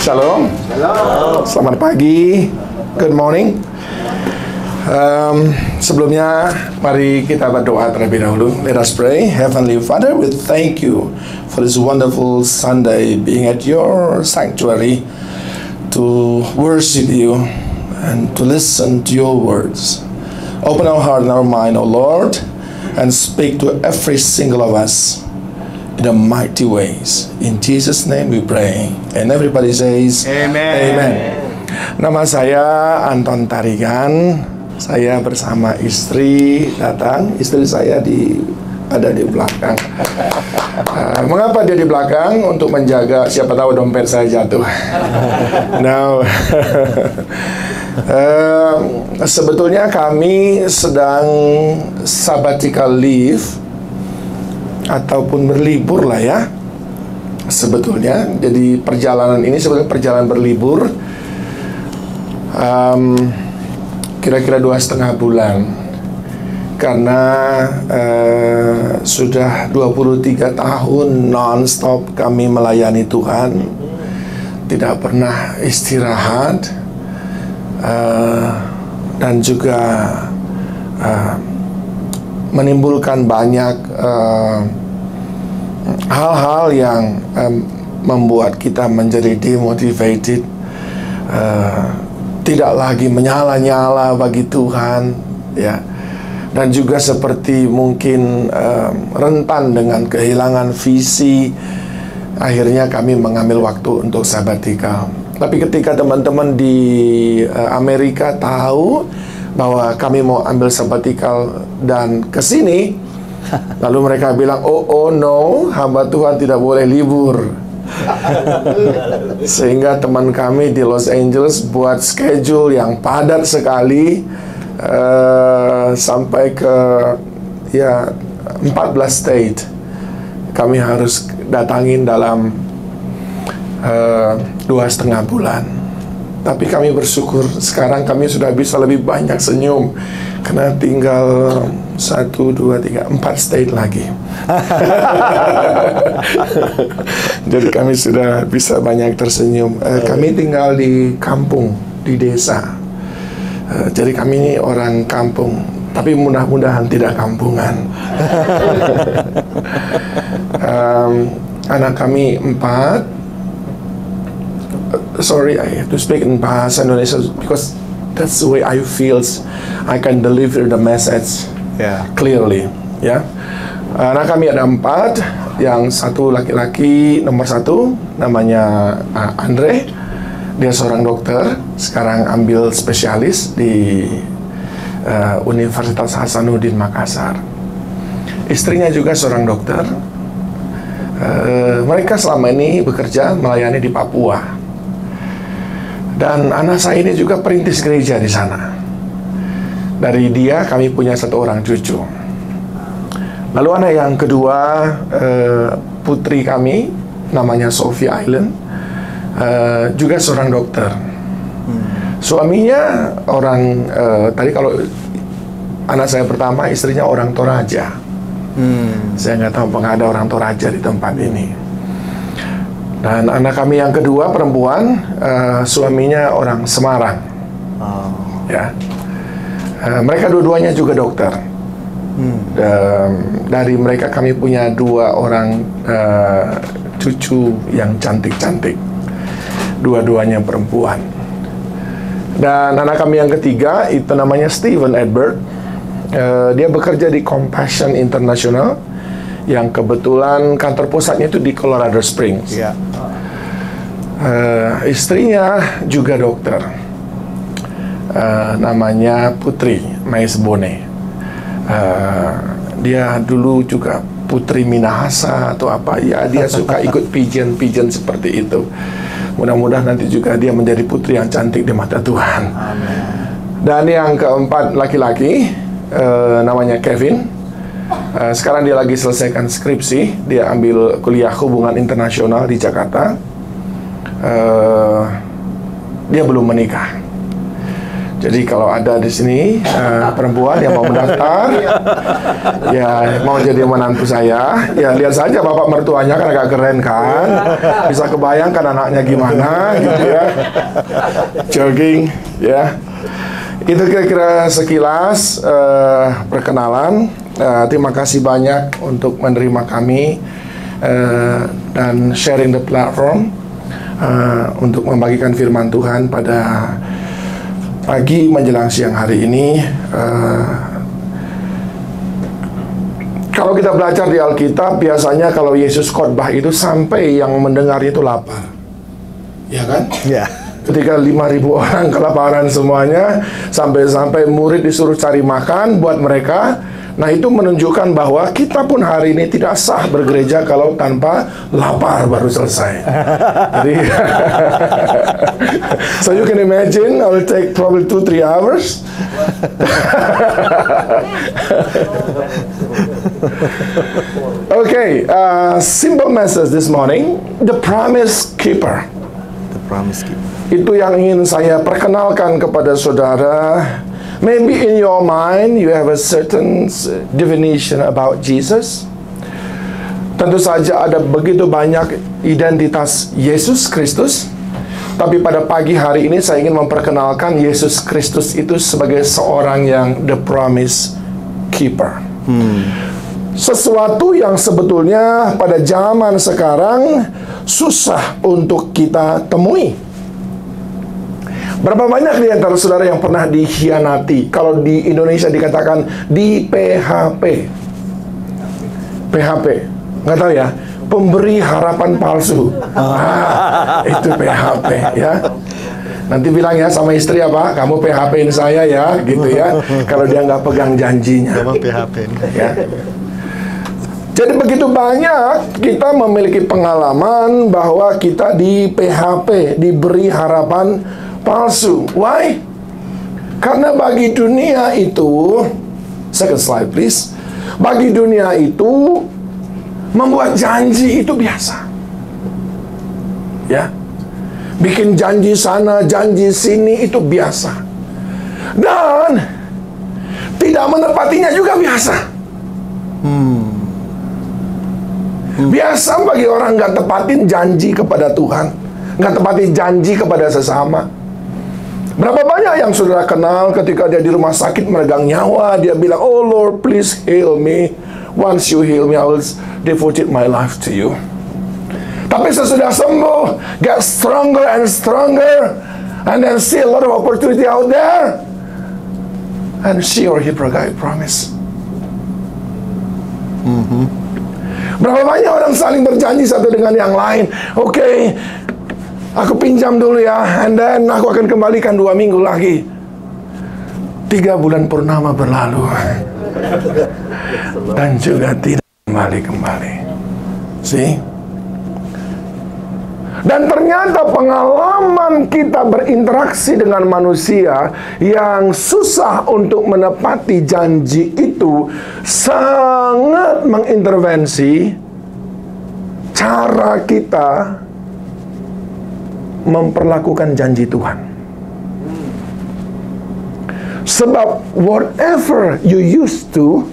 Shalom. Shalom. Selamat pagi. Good morning. Sebelumnya, mari kita berdoa terlebih dahulu. Let us pray. Heavenly Father, we thank you for this wonderful Sunday being at your sanctuary to worship you and to listen to your words. Open our heart and our mind, O Lord, and speak to every single of us in the mighty ways. In Jesus' name we pray. And everybody says, Amen. Amen. Nama saya Anton Tarigan. Saya bersama istri datang. Istri saya ada di belakang. Mengapa dia di belakang? Untuk menjaga, siapa tahu dompet saya jatuh. Now, sebetulnya kami sedang sabbatical leave ataupun berlibur lah ya. Sebetulnya, jadi perjalanan ini sebetulnya perjalanan berlibur. Kira-kira 2,5 bulan. Karena sudah 23 tahun non-stop kami melayani Tuhan, tidak pernah istirahat, dan juga menimbulkan banyak hal-hal yang membuat kita menjadi demotivated, tidak lagi menyala-nyala bagi Tuhan, ya. Dan juga seperti mungkin rentan dengan kehilangan visi. Akhirnya kami mengambil waktu untuk sabbatical. Tapi ketika teman-teman di Amerika tahu bahwa kami mau ambil sabbatical dan ke sini, lalu mereka bilang, oh no, hamba Tuhan tidak boleh libur. Sehingga teman kami di Los Angeles buat schedule yang padat sekali, sampai ke 14 state kami harus datangin dalam 2,5 bulan. Tapi kami bersyukur sekarang kami sudah bisa lebih banyak senyum karena tinggal 1, 2, 3, 4 state lagi. Jadi kami sudah bisa banyak tersenyum. Kami tinggal di kampung, di desa. Jadi kami ini orang kampung, tapi mudah-mudahan tidak kampungan. Anak kami 4. Sorry, I have to speak in bahasa Indonesia because that's the way I feel. I can deliver the message clearly. Ya, anak kami ada 4. Yang satu laki-laki, nomor 1 namanya Andre. Dia seorang dokter, sekarang ambil spesialis di Universitas Hasanuddin Makassar. Istrinya juga seorang dokter. Mereka selama ini bekerja melayani di Papua. Dan anak saya ini juga perintis gereja di sana. Dari dia kami punya 1 orang cucu. Lalu anak yang kedua, putri kami, namanya Sophia Island, juga seorang dokter. Suaminya orang, tadi kalau anak saya pertama, istrinya orang Toraja. Saya nggak tahu apakah ada orang Toraja di tempat ini. Dan anak kami yang kedua perempuan, suaminya orang Semarang. Ya, mereka dua-duanya juga dokter. Dari mereka kami punya 2 orang cucu yang cantik-cantik. Dua-duanya perempuan. Dan anak kami yang ketiga itu namanya Steven Edward. Dia bekerja di Compassion International, yang kebetulan kantor pusatnya itu di Colorado Springs. Istrinya juga dokter, namanya Putri Maisbone. Dia dulu juga Putri Minahasa atau apa ya, dia suka ikut pigeon seperti itu. Mudah-mudahan nanti juga dia menjadi putri yang cantik di mata Tuhan. Amen. Dan yang keempat laki-laki, namanya Kevin. Sekarang dia lagi selesaikan skripsi. Dia ambil kuliah hubungan internasional di Jakarta. Dia belum menikah. Jadi kalau ada di sini perempuan yang mau mendaftar, ya mau jadi menantu saya, ya lihat saja bapak mertuanya kan agak keren kan, bisa kebayangkan anaknya gimana gitu ya, jogging ya. Itu kira-kira sekilas perkenalan. Terima kasih banyak untuk menerima kami dan sharing the platform untuk membagikan firman Tuhan pada pagi menjelang siang hari ini. Kalau kita belajar di Alkitab, biasanya kalau Yesus khotbah itu sampai yang mendengar itu lapar, ya kan? Ya. Ketika 5.000 orang kelaparan semuanya, sampai-sampai murid disuruh cari makan buat mereka. Nah, itu menunjukkan bahwa kita pun hari ini tidak sah bergereja kalau tanpa lapar baru selesai. Jadi, so you can imagine, I will take probably 2-3 hours. Okay, simple message this morning, the promise keeper. The promise keeper. Itu yang ingin saya perkenalkan kepada saudara. Maybe in your mind you have a certain definition about Jesus. Tentu saja ada begitu banyak identitas Yesus Kristus. Tapi pada pagi hari ini saya ingin memperkenalkan Yesus Kristus itu sebagai seorang yang the promise keeper. Sesuatu yang sebetulnya pada zaman sekarang susah untuk kita temui. Berapa banyak di antara saudara yang pernah dikhianati? Kalau di Indonesia dikatakan di PHP. PHP, nggak tahu ya, pemberi harapan palsu. Itu PHP ya. Nanti bilang ya sama istri apa, kamu PHP-in saya ya, gitu ya. Kalau dia nggak pegang janjinya. Kamu PHP-in. Ya. Jadi begitu banyak kita memiliki pengalaman bahwa kita di PHP, diberi harapan palsu. Why? Karena bagi dunia itu, second slide please. Bagi dunia itu, membuat janji itu biasa. Ya. Bikin janji sana, janji sini itu biasa. Dan tidak menepatinya juga biasa. Biasa bagi orang nggak tepatin janji kepada Tuhan, nggak tepatin janji kepada sesama. Berapa banyak yang saudara kenal ketika dia di rumah sakit meregang nyawa, dia bilang, "Oh Lord, please heal me. Once you heal me, I will devote my life to you." Tapi sesudah sembuh, get stronger and stronger, and then see a lot of opportunity out there, and she or he forgot promise. Berapa banyak orang saling berjanji satu dengan yang lain. Oke, aku pinjam dulu ya, and then aku akan kembalikan 2 minggu lagi. 3 bulan purnama berlalu, dan juga tidak kembali. See? Dan ternyata pengalaman kita berinteraksi dengan manusia yang susah untuk menepati janji itu sangat mengintervensi cara kita memperlakukan janji Tuhan. Sebab whatever you used to,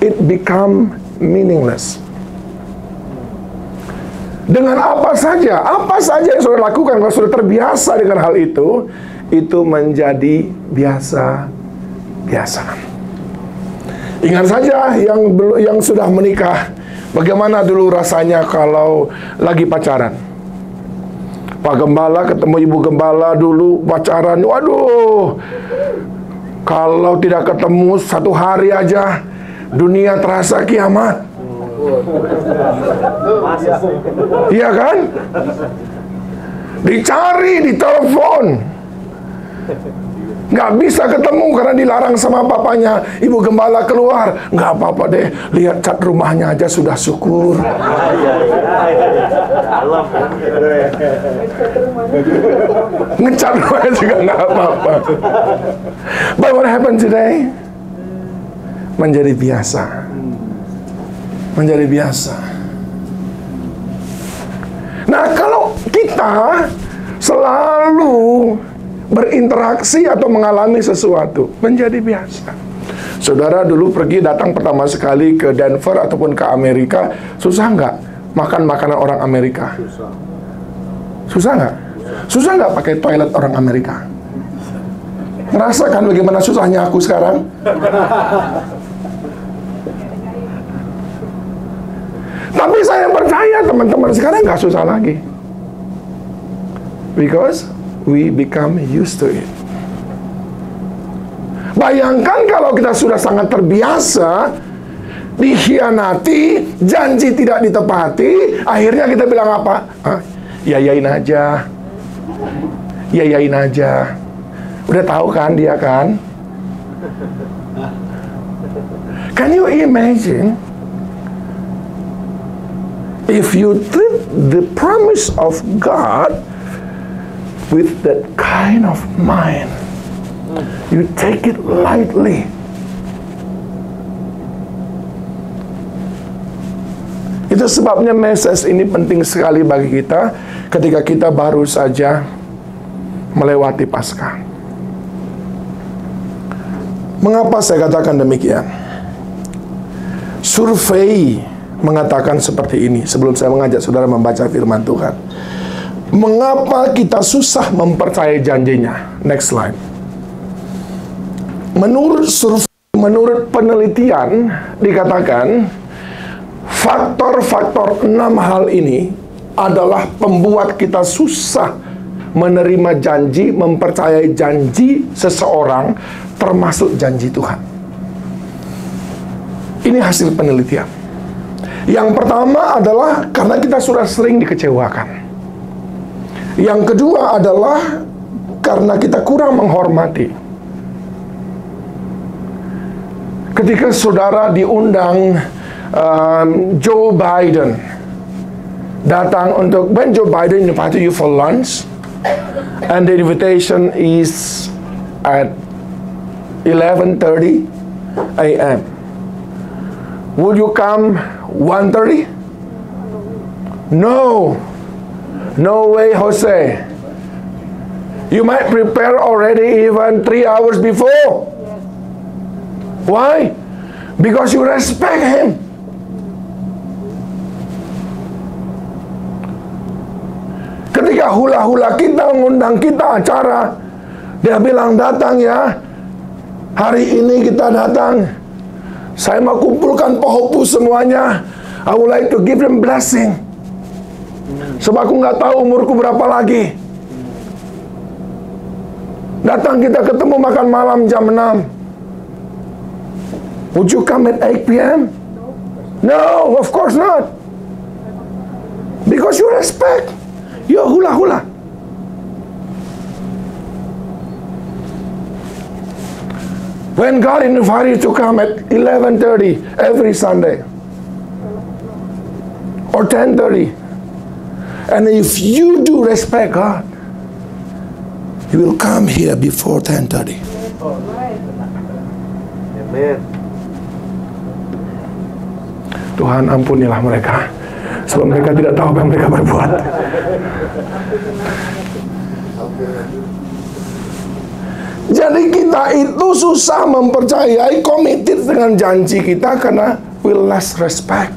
it become meaningless. Dengan apa saja yang saudara lakukan, kalau sudah terbiasa dengan hal itu menjadi biasa-biasaan. Ingat saja yang sudah menikah, bagaimana dulu rasanya kalau lagi pacaran. Pak Gembala ketemu Ibu Gembala dulu pacaran, waduh, kalau tidak ketemu 1 hari aja dunia terasa kiamat. Iya kan? Dicari, ditelepon, nggak bisa ketemu karena dilarang sama papanya. Ibu Gembala keluar, nggak apa-apa deh, lihat cat rumahnya aja sudah syukur. Ngecat rumahnya juga nggak apa-apa. But what happened today? Menjadi biasa. Menjadi biasa. Nah, kalau kita selalu berinteraksi atau mengalami sesuatu menjadi biasa. Saudara dulu pergi datang pertama sekali ke Denver ataupun ke Amerika, susah nggak makan makanan orang Amerika? Susah nggak? Susah nggak pakai toilet orang Amerika? Ngerasakan bagaimana susahnya aku sekarang? Tapi saya percaya teman-teman sekarang nggak susah lagi. Because we become used to it. Bayangkan kalau kita sudah sangat terbiasa dikhianati, janji tidak ditepati, akhirnya kita bilang apa? Yayain aja. Yayain aja. Udah tahu kan dia kan? Can you imagine if you treat the promise of God with that kind of mind? You take it lightly. Itu sebabnya message ini penting sekali bagi kita ketika kita baru saja melewati Paskah. Mengapa saya katakan demikian? Survei mengatakan seperti ini sebelum saya mengajak saudara membaca firman Tuhan. Mengapa kita susah mempercayai janjinya? Next slide. Menurut penelitian dikatakan faktor-faktor 6 hal ini adalah pembuat kita susah menerima janji, mempercayai janji seseorang, termasuk janji Tuhan. Ini hasil penelitian. Yang pertama adalah karena kita sudah sering dikecewakan. Yang kedua adalah karena kita kurang menghormati. Ketika saudara diundang Joe Biden datang untuk, when Joe Biden invited you for lunch and the invitation is at 11:30 a.m. Would you come 1:30? No. No way, Jose. You might prepare already even 3 hours before. Why? Because you respect him. Ketika hula-hula kita mengundang kita acara, dia bilang datang ya. Hari ini kita datang. Saya mau kumpulkan pohopu semuanya. I would like to give them blessing. Sebab aku nggak tahu umurku berapa lagi. Datang kita ketemu makan malam jam 6. Would you come at 8 p.m.? No, of course not. Because you respect your hula-hula. When God invited you to come at 11:30 every Sunday or 10:30, and if you do respect God, you will come here before 10:30. Amen. Tuhan ampunilah mereka, sebab mereka tidak tahu apa yang mereka berbuat. Jadi kita itu susah mempercayai, committed dengan janji kita karena we less respect.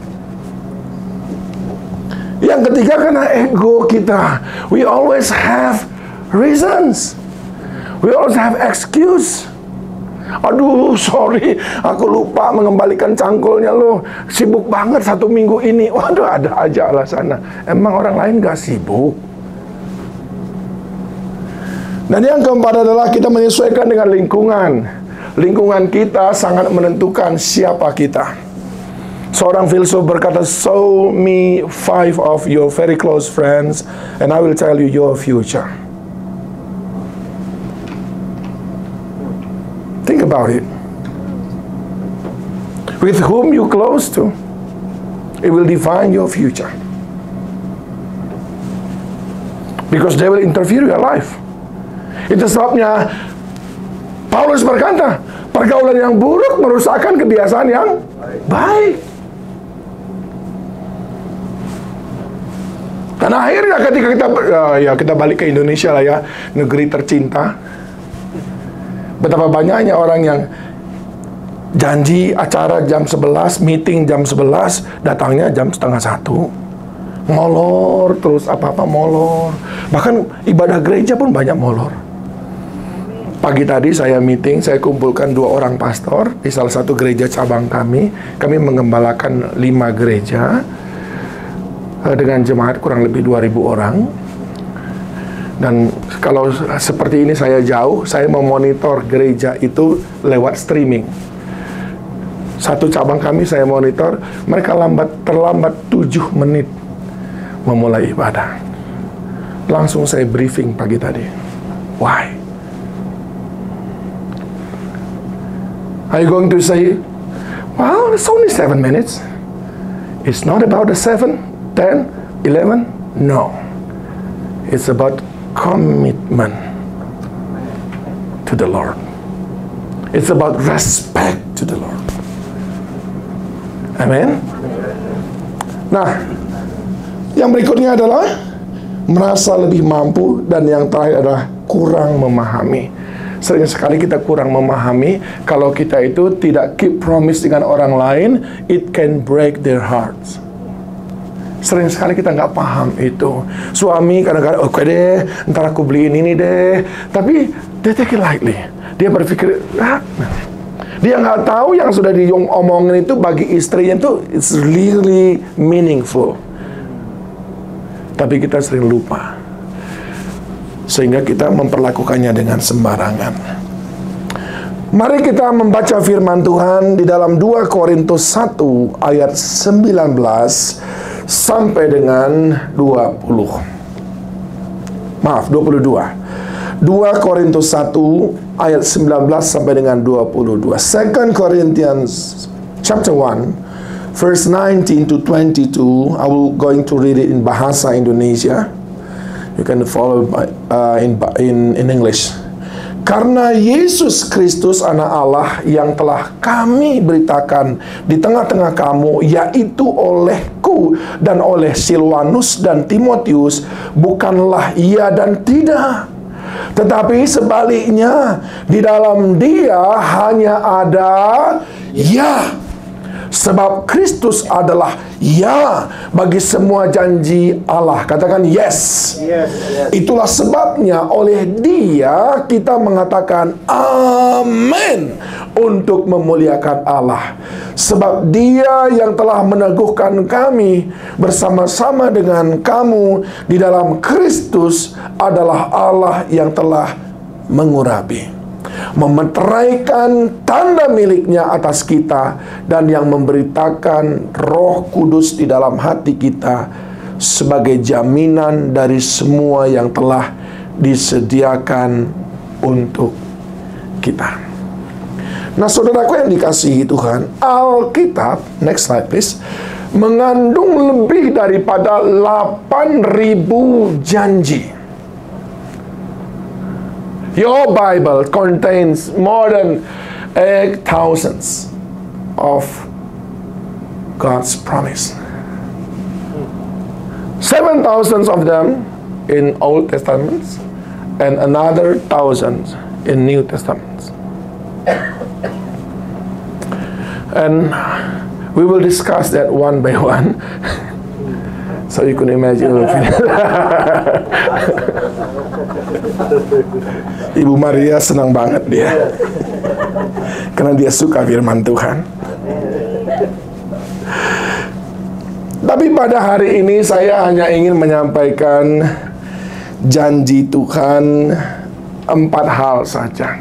Yang ketiga karena ego kita. We always have reasons. We always have excuse. Aduh, sorry, aku lupa mengembalikan cangkulnya loh. Sibuk banget 1 minggu ini. Waduh, ada aja alasannya. Emang orang lain gak sibuk? Dan yang keempat adalah kita menyesuaikan dengan lingkungan. Lingkungan kita sangat menentukan siapa kita. Seorang filsuf berkata, show me 5 of your very close friends and I will tell you your future. Think about it. With whom you close to, it will define your future. Because they will interfere your life. Itu sebabnya Paulus berkata, pergaulan yang buruk merusakkan kebiasaan yang baik. Dan akhirnya ketika kita balik ke Indonesia lah ya, negeri tercinta. Betapa banyaknya orang yang janji acara jam 11, meeting jam 11, datangnya jam setengah 1. Molor terus, apa-apa molor. Bahkan ibadah gereja pun banyak molor. Pagi tadi saya meeting, saya kumpulkan 2 orang pastor di salah satu gereja cabang kami. Kami mengembalakan 5 gereja dengan jemaat kurang lebih 2.000 orang. Dan kalau seperti ini saya jauh, saya memonitor gereja itu lewat streaming. Satu cabang kami saya monitor, mereka terlambat 7 menit memulai ibadah. Langsung saya briefing pagi tadi. Why? Are you going to say, well, it's only 7 minutes. It's not about the 7, 10, 11. No. It's about commitment to the Lord. It's about respect to the Lord. Amen. Nah, yang berikutnya adalah merasa lebih mampu, dan yang terakhir adalah kurang memahami. Sering sekali kita kurang memahami. Kalau kita itu tidak keep promise dengan orang lain, it can break their hearts. Sering sekali kita nggak paham itu. Suami kadang-kadang, oke deh, ntar aku beliin ini deh. Tapi dia take it lightly. Dia berpikir, dia nggak tahu yang sudah diomongin itu bagi istrinya itu it's really meaningful. Tapi kita sering lupa, sehingga kita memperlakukannya dengan sembarangan. Mari kita membaca firman Tuhan di dalam 2 Korintus 1 ayat 19 sampai dengan 22. 2 Korintus 1 ayat 19 sampai dengan 22. 2 Corinthians chapter 1 verse 19 to 22. I will going to read it in bahasa Indonesia. You can follow in English. Karena Yesus Kristus anak Allah yang telah kami beritakan di tengah-tengah kamu, yaitu olehku dan oleh Silwanus dan Timotius, bukanlah iya dan tidak, tetapi sebaliknya di dalam dia hanya ada ya. Sebab Kristus adalah ya bagi semua janji Allah. Katakan yes. Itulah sebabnya oleh dia kita mengatakan amin untuk memuliakan Allah. Sebab dia yang telah meneguhkan kami bersama-sama dengan kamu di dalam Kristus adalah Allah yang telah mengurapi, memeteraikan tanda miliknya atas kita, dan yang memberitakan Roh Kudus di dalam hati kita sebagai jaminan dari semua yang telah disediakan untuk kita. Nah, saudaraku yang dikasihi Tuhan, Alkitab, next slide please, mengandung lebih daripada 8.000 janji. Your Bible contains more than 8,000 of God's promise. 7,000 of them in Old Testaments and another 1,000 in New Testaments. And we will discuss that one by one. So you can imagine. Ibu Maria senang banget dia, karena dia suka firman Tuhan. Tapi pada hari ini saya hanya ingin menyampaikan janji Tuhan 4 hal saja.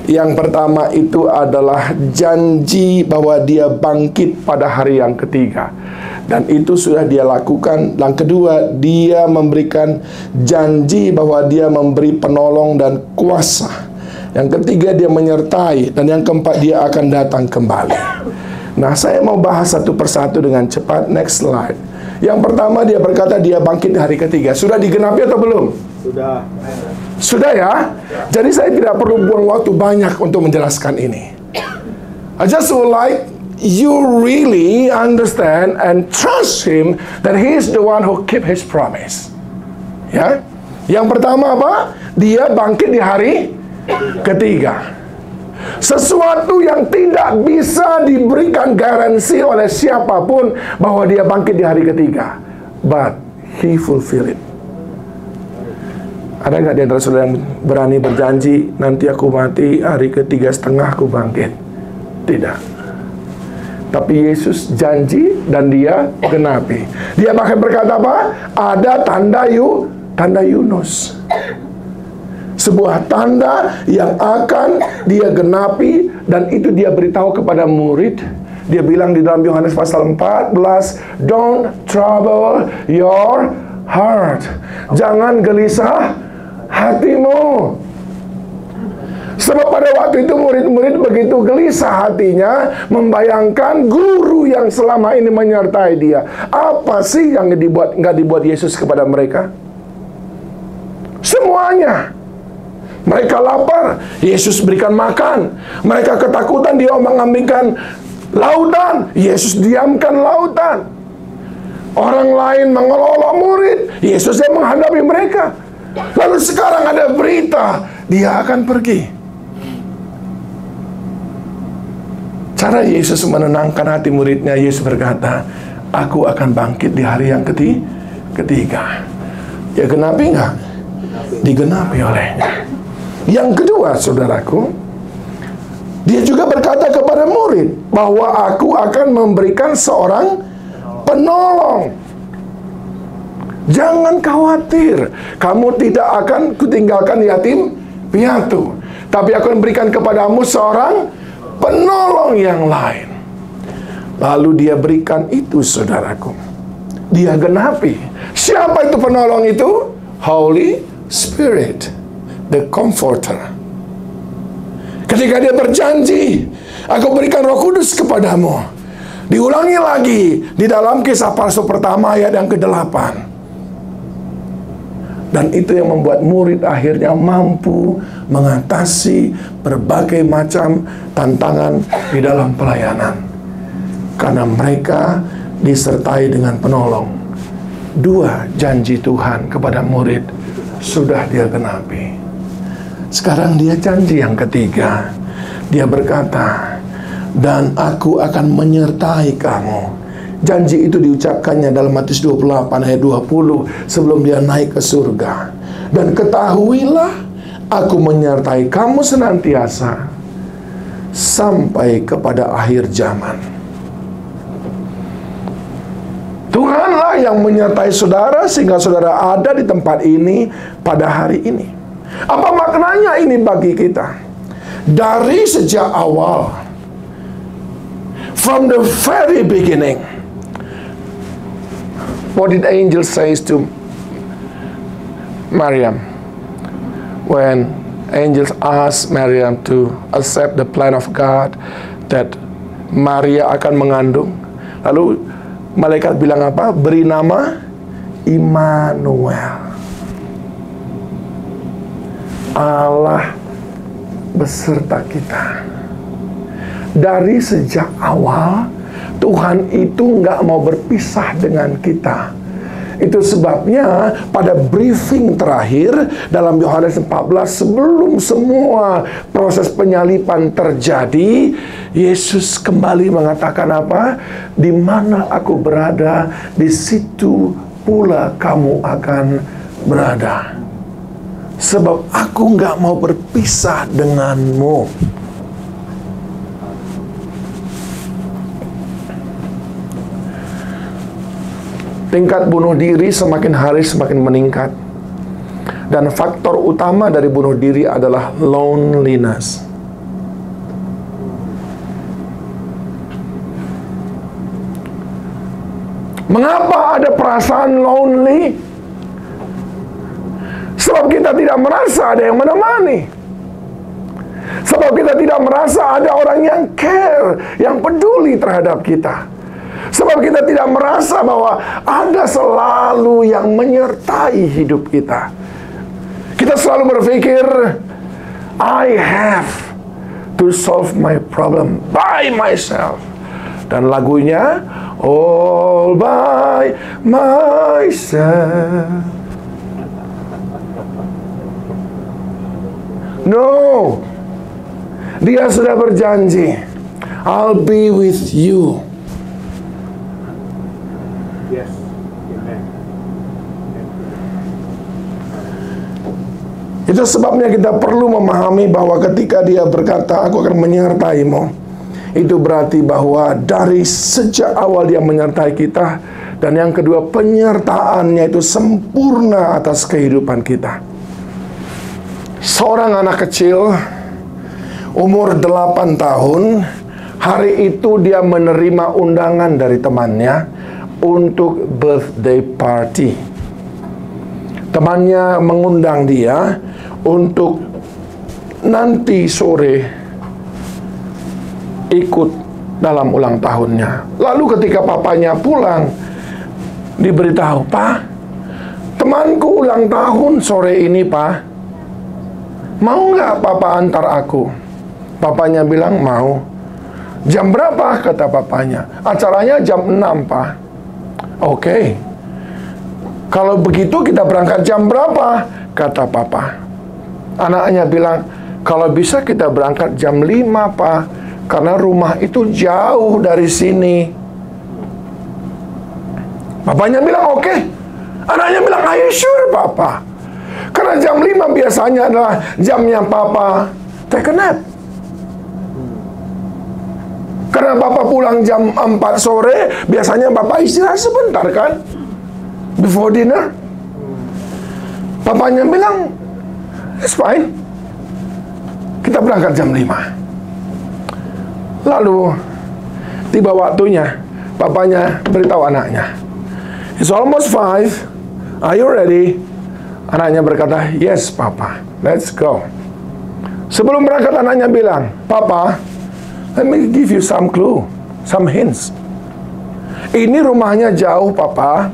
Yang pertama itu adalah janji bahwa dia bangkit pada hari yang ketiga, dan itu sudah dia lakukan. Yang kedua, dia memberikan janji bahwa dia memberi penolong dan kuasa. Yang ketiga, dia menyertai. Dan yang keempat, dia akan datang kembali. Nah, saya mau bahas satu persatu dengan cepat. Next slide. Yang pertama, dia berkata dia bangkit di hari ketiga. Sudah digenapi atau belum? Sudah. Sudah ya? Jadi saya tidak perlu buang waktu banyak untuk menjelaskan ini. I just would like you really understand and trust Him that He is the one who keep His promise. Ya, yang pertama apa? Dia bangkit di hari ketiga. Sesuatu yang tidak bisa diberikan garansi oleh siapapun bahwa dia bangkit di hari ketiga, but He fulfill it. Ada nggak di antara saudara yang berani berjanji, nanti aku mati hari ketiga setengah aku bangkit? Tidak. Tapi Yesus janji dan Dia genapi. Dia bahkan berkata apa? Ada tanda Yunus. Sebuah tanda yang akan Dia genapi, dan itu Dia beritahu kepada murid. Dia bilang di dalam Yohanes pasal 14, don't trouble your heart. Jangan gelisah hatimu. Sebab pada waktu itu murid-murid begitu gelisah hatinya, membayangkan guru yang selama ini menyertai dia. Apa sih yang nggak dibuat Yesus kepada mereka? Semuanya. Mereka lapar, Yesus berikan makan. Mereka ketakutan, Dia mengambilkan lautan, Yesus diamkan lautan. Orang lain mengelola murid, Yesus yang menghadapi mereka. Lalu sekarang ada berita, Dia akan pergi. Cara Yesus menenangkan hati muridnya, Yesus berkata, aku akan bangkit di hari yang ketiga. Ya genapi nggak? Digenapi olehnya. Yang kedua, saudaraku, Dia juga berkata kepada murid bahwa aku akan memberikan seorang penolong. Jangan khawatir, kamu tidak akan kutinggalkan yatim piatu, tapi aku akan berikan kepadamu seorang penolong yang lain. Lalu Dia berikan itu, saudaraku. Dia genapi. Siapa itu penolong itu? Holy Spirit, the Comforter. Ketika Dia berjanji, aku berikan Roh Kudus kepadamu. Diulangi lagi di dalam Kisah Para Rasul pertama ayat yang ke-8. Dan itu yang membuat murid akhirnya mampu mengatasi berbagai macam tantangan di dalam pelayanan. Karena mereka disertai dengan penolong. 2 janji Tuhan kepada murid sudah Dia genapi. Sekarang Dia janji yang ketiga. Dia berkata, dan aku akan menyertai kamu. Janji itu diucapkannya dalam Matius 28 ayat 20 sebelum Dia naik ke surga. Dan ketahuilah, aku menyertai kamu senantiasa sampai kepada akhir zaman. Tuhanlah yang menyertai saudara sehingga saudara ada di tempat ini pada hari ini. Apa maknanya ini bagi kita? Dari sejak awal, from the very beginning, what did angel says to Maryam when angels asked Maryam to accept the plan of God that Maria akan mengandung? Lalu malaikat bilang apa? Beri nama Immanuel. Allah beserta kita. Dari sejak awal Tuhan itu nggak mau berpisah dengan kita. Itu sebabnya pada briefing terakhir dalam Yohanes 14 sebelum semua proses penyaliban terjadi, Yesus kembali mengatakan apa? Di mana aku berada, di situ pula kamu akan berada. Sebab aku nggak mau berpisah denganmu. Tingkat bunuh diri semakin hari semakin meningkat. Dan faktor utama dari bunuh diri adalah loneliness. Mengapa ada perasaan lonely? Sebab kita tidak merasa ada yang menemani. Sebab kita tidak merasa ada orang yang care, yang peduli terhadap kita. Sebab kita tidak merasa bahwa ada selalu yang menyertai hidup kita. Kita selalu berpikir, I have to solve my problem by myself. Dan lagunya All by myself. No, dia sudah berjanji, I'll be with you. Yes. Amen. Itu sebabnya kita perlu memahami bahwa ketika dia berkata, aku akan menyertaimu, itu berarti bahwa dari sejak awal dia menyertai kita. Dan yang kedua, penyertaannya itu sempurna atas kehidupan kita. Seorang anak kecil umur 8 tahun, hari itu dia menerima undangan dari temannya untuk birthday party. Temannya mengundang dia untuk nanti sore ikut dalam ulang tahunnya. Lalu ketika papanya pulang, diberitahu, Pak, temanku ulang tahun sore ini, Pak. Mau nggak papa antar aku? Papanya bilang mau. Jam berapa? Kata papanya. Acaranya jam 6, Pak. Oke. Kalau begitu kita berangkat jam berapa? Kata papa. Anaknya bilang, kalau bisa kita berangkat jam 5, Pak. Karena rumah itu jauh dari sini. Papanya bilang oke. Anaknya bilang, are you sure, Papa? Karena jam 5 biasanya adalah jamnya Papa take a nap. Karena Papa pulang jam 4 sore, biasanya Papa istirahat sebentar kan? Before dinner. Papanya bilang, it's fine. Kita berangkat jam 5. Lalu, tiba waktunya, papanya beritahu anaknya, it's almost 5. Are you ready? Anaknya berkata, yes, Papa. Let's go. Sebelum berangkat, anaknya bilang, Papa, let me give you some clue, some hints. Ini rumahnya jauh, Papa.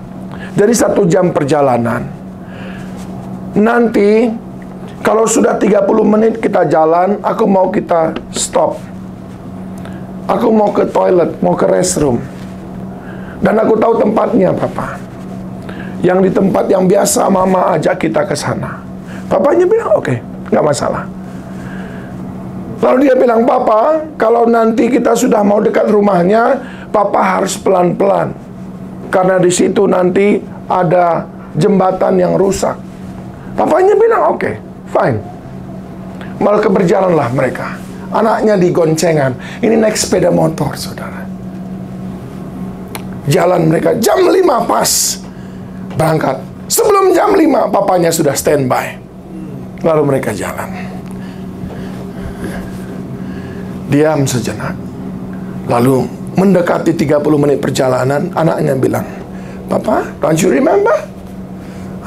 Dari 1 jam perjalanan. Nanti, kalau sudah 30 menit kita jalan, aku mau kita stop. Aku mau ke toilet, mau ke restroom. Dan aku tahu tempatnya, Papa. Yang di tempat yang biasa Mama ajak kita ke sana. Papanya bilang, oke, nggak masalah. Lalu dia bilang, Papa, kalau nanti kita sudah mau dekat rumahnya, Papa harus pelan-pelan. Karena di situ nanti ada jembatan yang rusak. Papanya bilang, oke, fine. Malah berjalanlah mereka. Anaknya digoncengan. Ini naik sepeda motor, saudara. Jalan mereka, jam 5 pas. Berangkat. Sebelum jam 5, papanya sudah standby. Lalu mereka jalan. Diam sejenak. Lalu mendekati 30 menit perjalanan, anaknya bilang, Papa, don't you remember?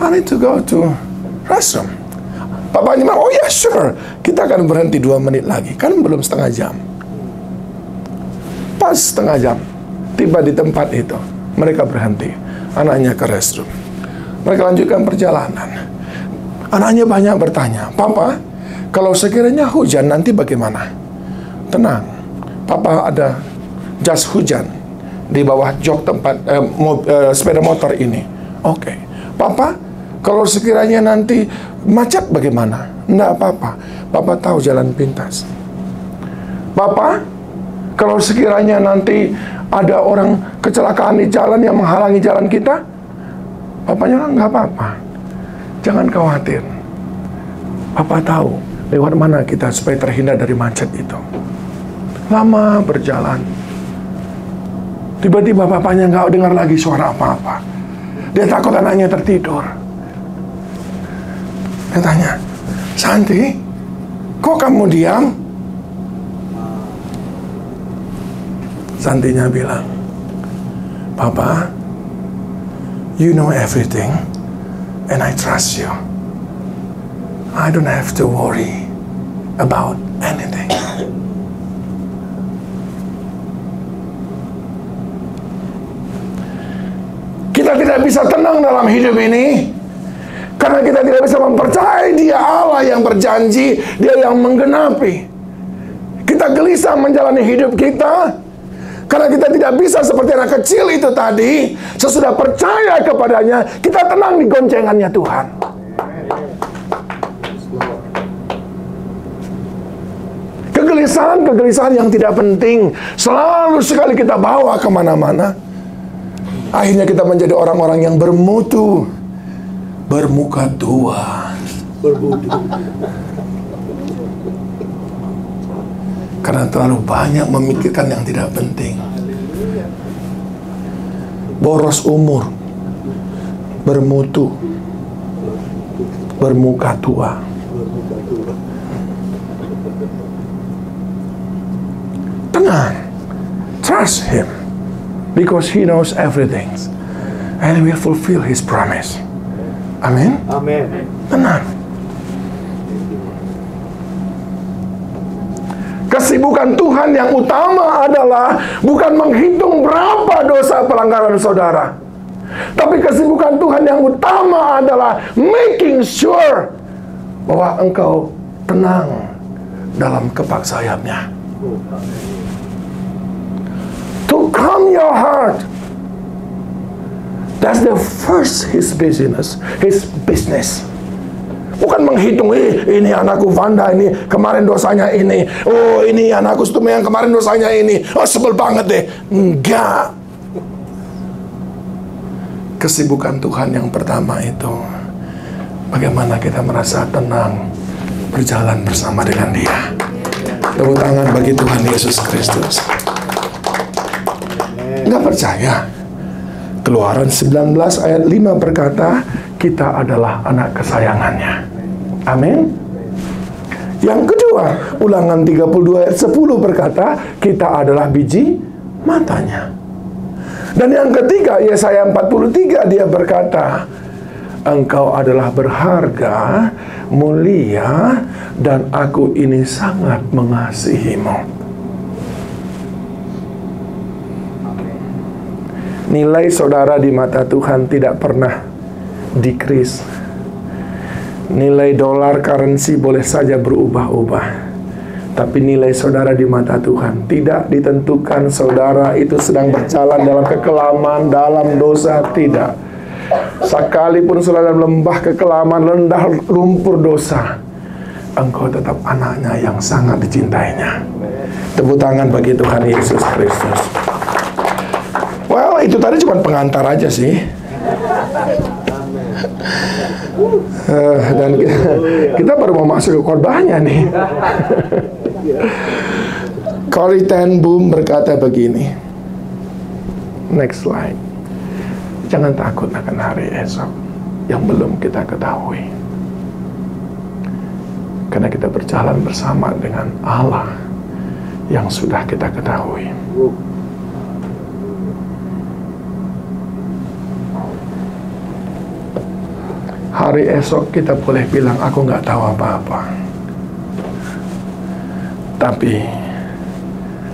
I need to go to restroom. Papanya bilang, oh ya, sure. Kita akan berhenti 2 menit lagi. Kan belum setengah jam. Pas setengah jam. Tiba di tempat itu. Mereka berhenti. Anaknya ke restroom. Mereka lanjutkan perjalanan. Anaknya banyak bertanya, Papa, kalau sekiranya hujan nanti bagaimana? Tenang, Papa ada jas hujan di bawah jok tempat sepeda motor ini. Oke. Papa, kalau sekiranya nanti macet bagaimana? Enggak apa-apa. Papa tahu jalan pintas. Papa, kalau sekiranya nanti ada orang kecelakaan di jalan yang menghalangi jalan kita, papanya bilang, nggak apa-apa. Jangan khawatir. Papa tahu lewat mana kita supaya terhindar dari macet itu. Lama berjalan. Tiba-tiba papanya nggak dengar lagi suara apa-apa. Dia takut anaknya tertidur. Dia tanya, Santi, kok kamu diam? Santinya bilang, Papa, you know everything, and I trust you. I don't have to worry about anything. Kita tidak bisa tenang dalam hidup ini karena kita tidak bisa mempercayai Dia Allah yang berjanji, Dia yang menggenapi. Kita gelisah menjalani hidup kita Karena kita tidak bisa seperti anak kecil itu tadi, sesudah percaya kepadanya, kita tenang di goncengannya Tuhan. Kegelisahan yang tidak penting selalu sekali kita bawa kemana-mana. Akhirnya kita menjadi orang-orang yang bermutu, bermuka tua. Karena terlalu banyak memikirkan yang tidak penting. Boros umur, bermutu, bermuka tua. Tenang, trust Him, because He knows everything, and He will fulfill His promise. Amin. Amin. Tenang. Kesibukan Tuhan yang utama adalah bukan menghitung berapa dosa pelanggaran saudara, tapi kesibukan Tuhan yang utama adalah making sure bahwa engkau tenang dalam kepak sayapnya. To calm your heart. That's the first His business. Bukan menghitung, ini anakku Vanda, ini kemarin dosanya ini. Oh, ini anakku Stume yang kemarin dosanya ini. Oh, sebel banget deh. Enggak. Kesibukan Tuhan yang pertama itu, bagaimana kita merasa tenang berjalan bersama dengan Dia. Tepuk tangan bagi Tuhan Yesus Kristus. Nggak percaya? Keluaran 19 ayat 5 berkata, kita adalah anak kesayangannya. Amin. Yang kedua, Ulangan 32 ayat 10 berkata, kita adalah biji matanya. Dan yang ketiga, Yesaya 43 dia berkata, engkau adalah berharga, mulia, dan aku ini sangat mengasihimu. Nilai saudara di mata Tuhan tidak pernah decrease. Nilai dolar currency boleh saja berubah-ubah, tapi nilai saudara di mata Tuhan tidak ditentukan saudara itu sedang berjalan dalam kekelaman, dalam dosa, tidak. Sekalipun saudara lembah kekelaman, rendah lumpur dosa, engkau tetap anaknya yang sangat dicintainya. Tepuk tangan bagi Tuhan Yesus Kristus. Well, itu tadi cuma pengantar aja sih. Dan kita baru mau masuk ke khotbahnya nih. Corrie ten Boom berkata begini. Next slide. Jangan takut akan hari esok yang belum kita ketahui. Karena kita berjalan bersama dengan Allah yang sudah kita ketahui. Hari esok kita boleh bilang, aku nggak tahu apa-apa. Tapi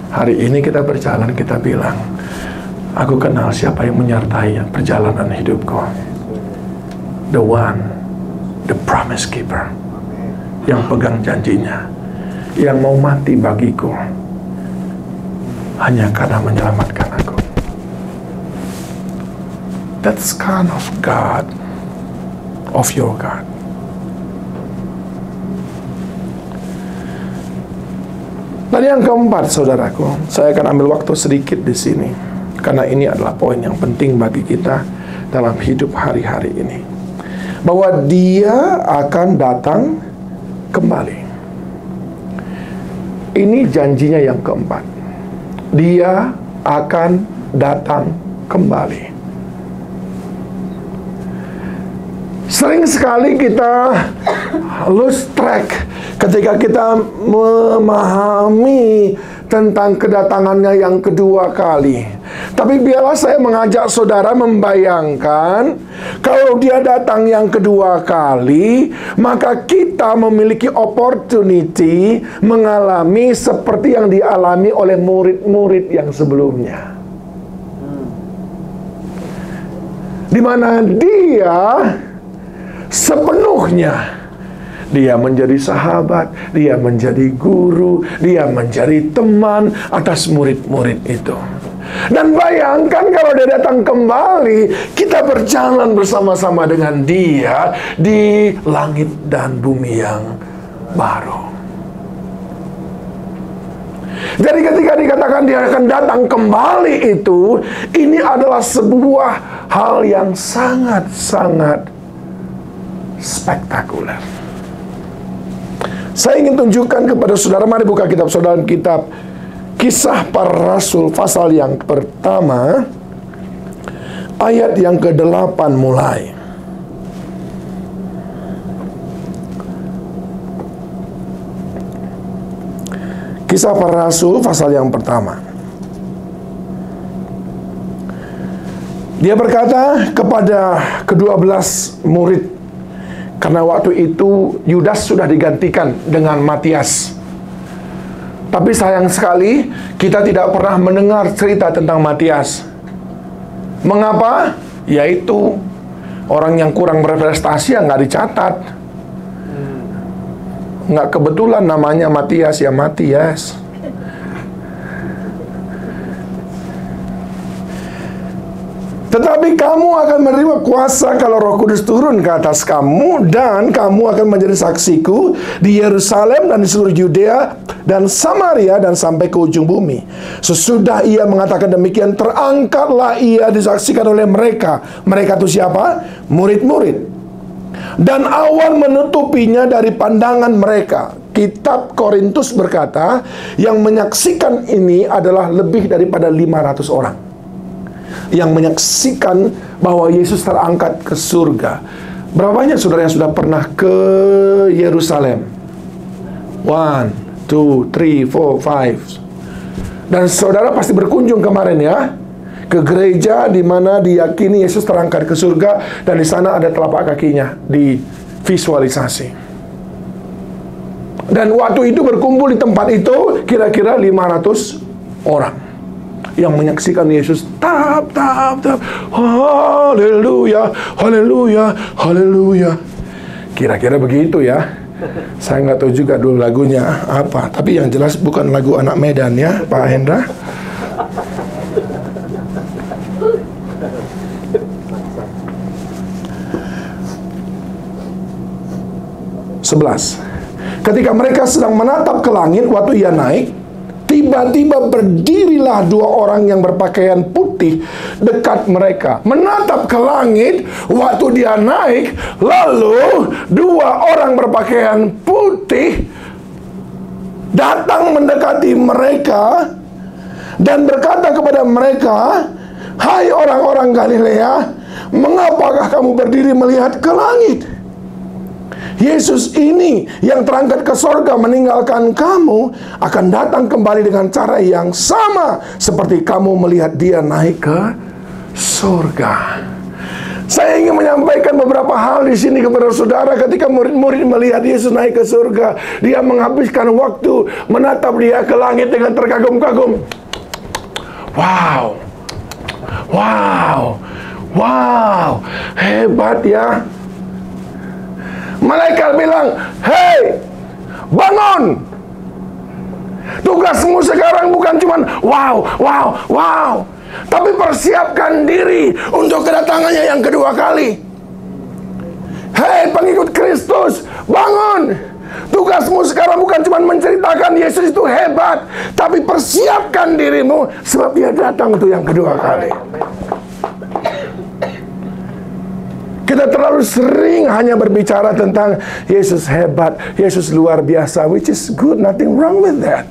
hari ini kita berjalan, kita bilang, aku kenal siapa yang menyertai perjalanan hidupku. The one, the promise keeper, yang pegang janjinya, yang mau mati bagiku hanya karena menyelamatkan aku. That's kind of God, of your God. Dan yang keempat, saudaraku, saya akan ambil waktu sedikit di sini, karena ini adalah poin yang penting bagi kita dalam hidup hari-hari ini, bahwa Dia akan datang kembali. Ini janjinya yang keempat. Dia akan datang kembali. Sering sekali kita lose track ketika kita memahami tentang kedatangannya yang kedua kali. Tapi biarlah saya mengajak saudara membayangkan, kalau Dia datang yang kedua kali, maka kita memiliki opportunity mengalami seperti yang dialami oleh murid-murid yang sebelumnya. Di mana Dia sepenuhnya, Dia menjadi sahabat, Dia menjadi guru, Dia menjadi teman atas murid-murid itu. Dan bayangkan kalau dia datang kembali, kita berjalan bersama-sama dengan dia di langit dan bumi yang baru. Jadi ketika dikatakan dia akan datang kembali itu, ini adalah sebuah hal yang sangat-sangat spektakuler. Saya ingin tunjukkan kepada saudara, mari buka kitab saudara, kitab Kisah Para Rasul pasal yang pertama, ayat yang ke-8 mulai. Kisah Para Rasul pasal yang pertama. Dia berkata kepada ke-12 murid, karena waktu itu Yudas sudah digantikan dengan Matias. Tapi sayang sekali kita tidak pernah mendengar cerita tentang Matias. Mengapa? Yaitu orang yang kurang berprestasi yang nggak dicatat. Nggak kebetulan namanya Matias, ya Matias. Tetapi kamu akan menerima kuasa kalau Roh Kudus turun ke atas kamu, dan kamu akan menjadi saksiku di Yerusalem dan di seluruh Yudea dan Samaria dan sampai ke ujung bumi. Sesudah ia mengatakan demikian, terangkatlah ia disaksikan oleh mereka. Mereka itu siapa? Murid-murid. Dan awan menutupinya dari pandangan mereka. Kitab Korintus berkata, yang menyaksikan ini adalah lebih daripada 500 orang yang menyaksikan bahwa Yesus terangkat ke surga. Berapa banyak saudara yang sudah pernah ke Yerusalem? 1, 2, 3, 4, 5. Dan saudara pasti berkunjung kemarin ya, ke gereja di mana diyakini Yesus terangkat ke surga, dan di sana ada telapak kakinya divisualisasi. Dan waktu itu berkumpul di tempat itu kira-kira 500 orang yang menyaksikan Yesus tap. Haleluya, haleluya, haleluya. Kira-kira begitu ya. Saya nggak tahu juga dulu lagunya apa, tapi yang jelas bukan lagu anak Medan ya, Pak Hendra. Ketika mereka sedang menatap ke langit waktu ia naik, tiba-tiba berdirilah 2 orang yang berpakaian putih dekat mereka. Menatap ke langit waktu dia naik, lalu 2 orang berpakaian putih datang mendekati mereka dan berkata kepada mereka, "Hai orang-orang Galilea, mengapakah kamu berdiri melihat ke langit? Yesus ini yang terangkat ke sorga meninggalkan kamu akan datang kembali dengan cara yang sama seperti kamu melihat dia naik ke surga." Saya ingin menyampaikan beberapa hal di sini kepada saudara. Ketika murid-murid melihat Yesus naik ke surga, dia menghabiskan waktu menatap dia ke langit dengan terkagum-kagum. Wow, wow, wow, hebat ya. Malaikat bilang, "Hei, bangun! Tugasmu sekarang bukan cuma wow, wow, wow, tapi persiapkan diri untuk kedatangannya yang kedua kali. Hei pengikut Kristus, bangun! Tugasmu sekarang bukan cuma menceritakan Yesus itu hebat, tapi persiapkan dirimu sebab dia datang untuk yang kedua kali." Kita terlalu sering hanya berbicara tentang Yesus hebat, Yesus luar biasa, which is good, nothing wrong with that.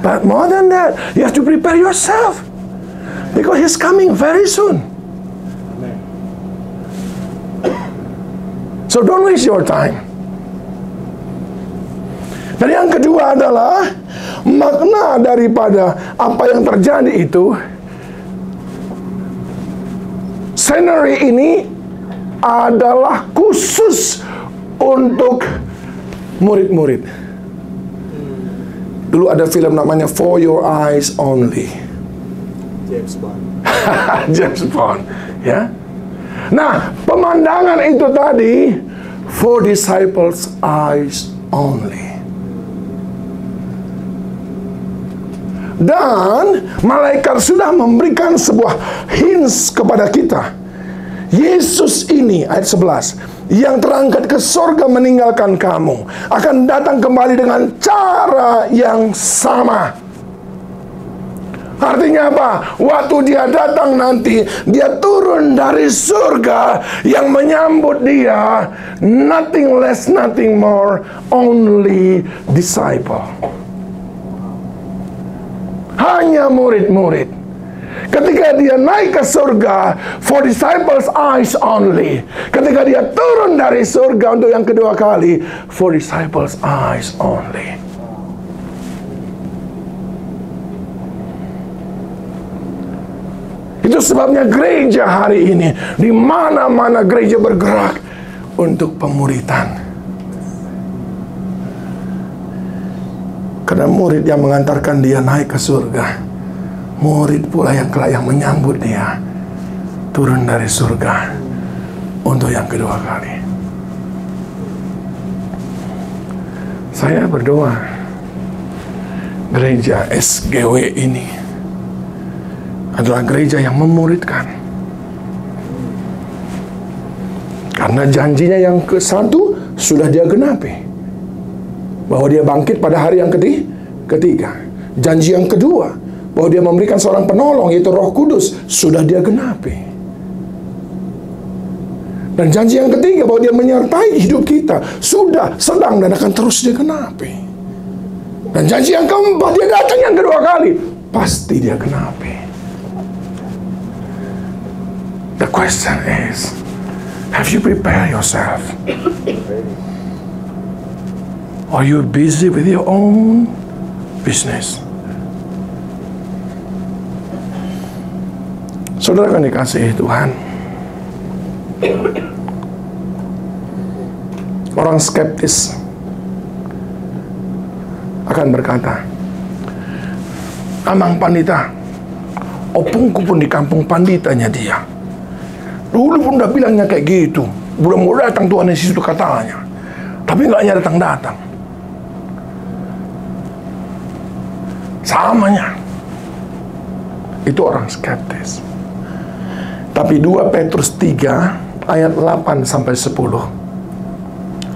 But more than that, you have to prepare yourself, because He's coming very soon. So don't waste your time. Dan yang kedua adalah makna daripada apa yang terjadi itu. Scenery ini adalah khusus untuk murid-murid. Dulu ada film namanya For Your Eyes Only. James Bond. James Bond, ya. Nah, pemandangan itu tadi for disciples eyes only. Dan malaikat sudah memberikan sebuah hints kepada kita. Yesus ini, ayat 11, yang terangkat ke sorga meninggalkan kamu, akan datang kembali dengan cara yang sama. Artinya apa? Waktu dia datang nanti, dia turun dari surga, yang menyambut dia nothing less, nothing more, only disciple. Hanya murid-murid. Ketika dia naik ke surga, for disciples eyes only. Ketika dia turun dari surga untuk yang kedua kali, for disciples eyes only. Itu sebabnya gereja hari ini, di mana-mana gereja bergerak untuk pemuridan. Karena murid yang mengantarkan dia naik ke surga, murid pula yang kelak yang menyambut dia turun dari surga untuk yang kedua kali. Saya berdoa gereja SGW ini adalah gereja yang memuridkan. Karena janjinya yang ke-1 sudah dia genapi, bahwa dia bangkit pada hari yang ketiga. Janji yang kedua, bahwa dia memberikan seorang penolong, yaitu Roh Kudus, sudah dia genapi. Dan janji yang ketiga, bahwa dia menyertai hidup kita, sudah, sedang, dan akan terus dia genapi. Dan janji yang keempat, dia datang yang kedua kali, pasti dia genapi. The question is, have you prepared yourself? Are you busy with your own business? Saudara kan dikasihi Tuhan, orang skeptis akan berkata, Amang Pandita, opungku pun di kampung panditanya dia. Dulu pun udah bilangnya kayak gitu, belum mau datang Tuhan Yesus itu katanya, tapi nggaknya datang-datang. Samanya itu orang skeptis. Tapi 2 Petrus 3 ayat 8 sampai 10.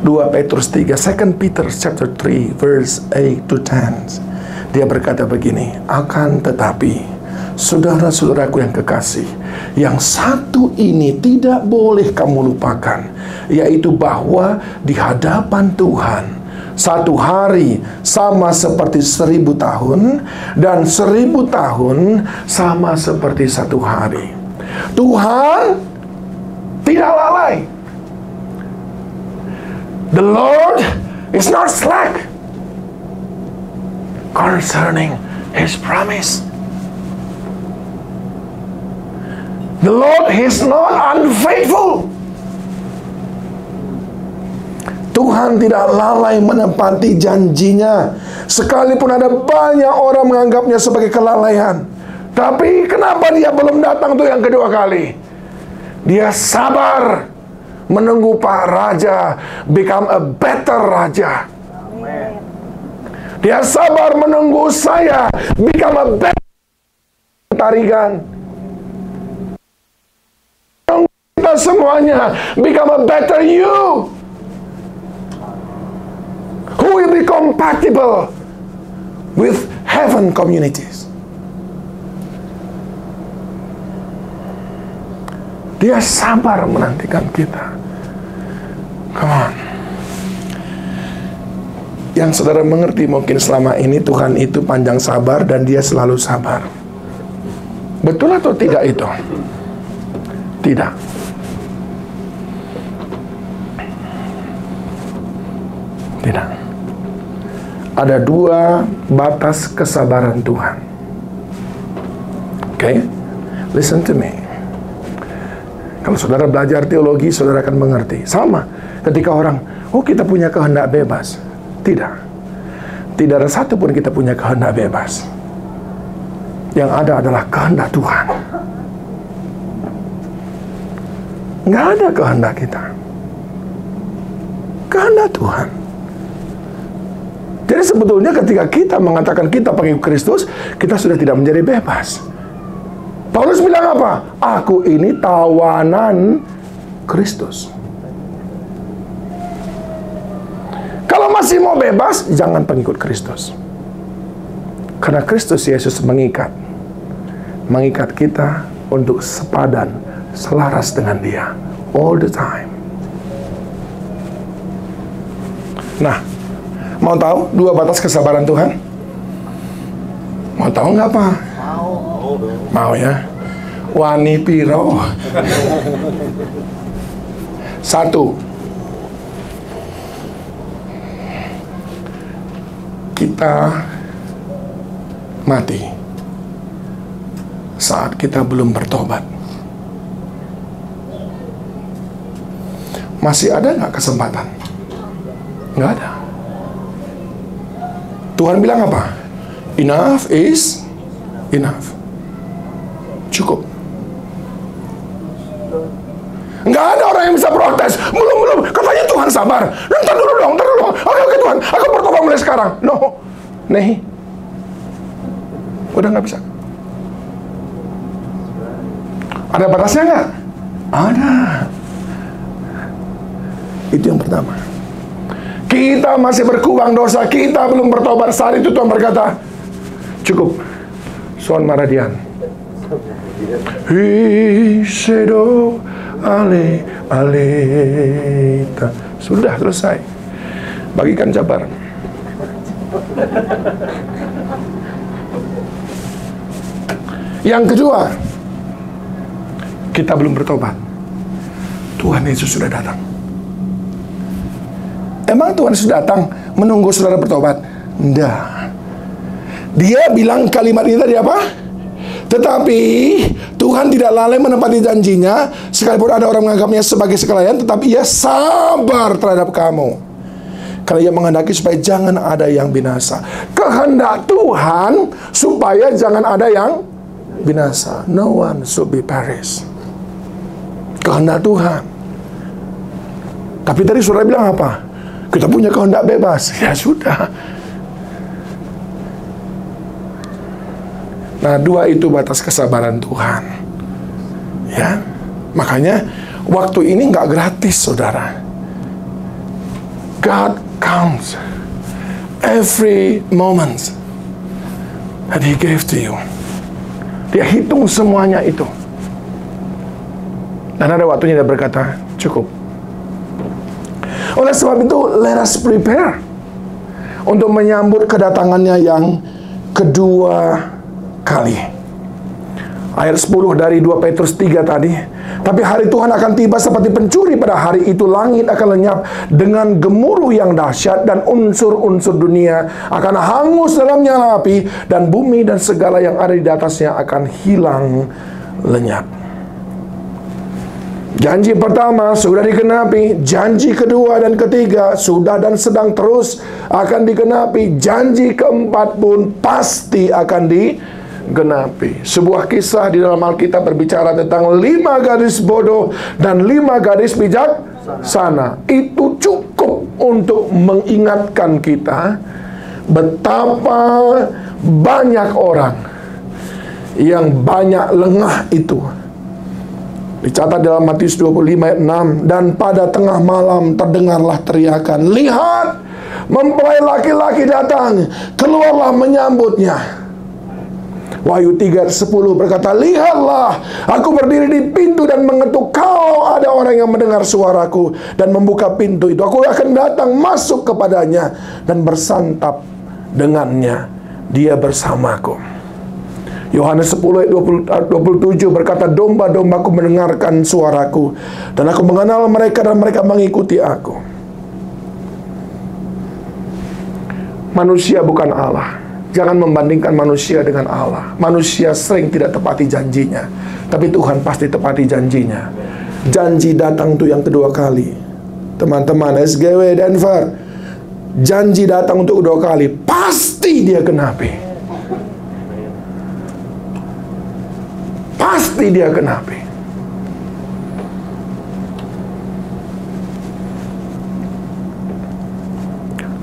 2 Petrus 3, 2 Peter chapter 3 verse 8 to 10. Dia berkata begini, akan tetapi saudara-saudaraku yang kekasih, yang satu ini tidak boleh kamu lupakan, yaitu bahwa di hadapan Tuhan satu hari sama seperti 1000 tahun, dan 1000 tahun sama seperti satu hari. Tuhan tidak lalai. The Lord is not slack concerning His promise. The Lord is not unfaithful. Tuhan tidak lalai menepati janjinya, sekalipun ada banyak orang menganggapnya sebagai kelalaian. Tapi kenapa dia belum datang tuh yang kedua kali? Dia sabar menunggu Pak Raja become a better raja. Dia sabar menunggu saya become a better tarigan. Kita semuanya become a better you, who will be compatible with heaven communities. Dia sabar menantikan kita. Come on. Yang saudara mengerti mungkin selama ini Tuhan itu panjang sabar dan dia selalu sabar. Betul atau tidak itu? Tidak. Tidak. Ada 2 batas kesabaran Tuhan. Okay? Listen to me. Kalau saudara belajar teologi, saudara akan mengerti. Sama ketika orang, oh kita punya kehendak bebas. Tidak. Tidak ada satu pun kita punya kehendak bebas. Yang ada adalah kehendak Tuhan. Nggak ada kehendak kita. Kehendak Tuhan. Jadi Jadi sebetulnya ketika kita mengatakan kita pengikut Kristus, kita sudah tidak menjadi bebas. Paulus bilang apa? Aku ini tawanan Kristus. Kalau masih mau bebas, jangan pengikut Kristus. Karena Kristus Yesus mengikat kita untuk sepadan, selaras dengan Dia all the time. Nah, mau tahu 2 batas kesabaran Tuhan? Mau tahu nggak, Pak? Mau ya? Wani piro. 1. Kita mati saat kita belum bertobat. Masih ada nggak kesempatan? Nggak ada. Tuhan bilang apa? Enough is enough. Cukup. Nggak ada orang yang bisa protes. Belum. Katanya Tuhan sabar. Ntar dulu dong. Oke Tuhan, aku bertobat mulai sekarang. No. Nih. Udah nggak bisa. Ada batasnya nggak? Ada. Itu yang pertama. Kita masih berkubang dosa, kita belum bertobat. Saat itu Tuhan berkata, cukup. Son Maradian. Hisedo aleta. Sudah selesai. Bagikan Jabar. Yang kedua, kita belum bertobat. Tuhan Yesus sudah datang. Emang Tuhan Yesus datang menunggu saudara bertobat? Enggak. Dia bilang kalimat ini tadi apa? Tetapi Tuhan tidak lalai menepati janjinya, sekalipun ada orang menganggapnya sebagai kelalaian, tetapi Ia sabar terhadap kamu, karena Ia menghendaki supaya jangan ada yang binasa. Kehendak Tuhan supaya jangan ada yang binasa. No one should be perish. Kehendak Tuhan. Tapi tadi saudara bilang apa? Kita punya kehendak bebas. Ya sudah. Nah, 2 itu batas kesabaran Tuhan. Ya, makanya waktu ini nggak gratis, saudara. God counts every moment that He gave to you. Dia hitung semuanya itu. Dan ada waktunya Dia berkata, cukup. Oleh sebab itu, let us prepare untuk menyambut kedatangannya yang kedua kali. Ayat 10 dari 2 Petrus 3 tadi. Tapi hari Tuhan akan tiba seperti pencuri. Pada hari itu langit akan lenyap dengan gemuruh yang dahsyat, dan unsur-unsur dunia akan hangus dalam nyala api, dan bumi dan segala yang ada di atasnya akan hilang lenyap. Janji pertama sudah dikenapi, janji kedua dan ketiga sudah dan sedang terus akan dikenapi, janji keempat pun pasti akan digenapi. Sebuah kisah di dalam Alkitab berbicara tentang 5 gadis bodoh dan 5 gadis bijaksana. Itu cukup untuk mengingatkan kita betapa banyak orang yang banyak lengah itu. Dicatat dalam Matius 25 ayat 6. Dan pada tengah malam terdengarlah teriakan, lihat, mempelai laki-laki datang, keluarlah menyambutnya. Wahyu 3:10 berkata, lihatlah, aku berdiri di pintu dan mengetuk. Kalau ada orang yang mendengar suaraku dan membuka pintu itu, aku akan datang masuk kepadanya dan bersantap dengannya, dia bersamaku. Yohanes 10 ayat 27 berkata, domba-dombaku mendengarkan suaraku, dan aku mengenal mereka dan mereka mengikuti aku. Manusia bukan Allah. Jangan membandingkan manusia dengan Allah. Manusia sering tidak tepati janjinya, tapi Tuhan pasti tepati janjinya. Janji datang tuh yang kedua kali. Teman-teman SGW Denver, janji datang untuk kedua kali, pasti Dia genapi. Pasti Dia genapi.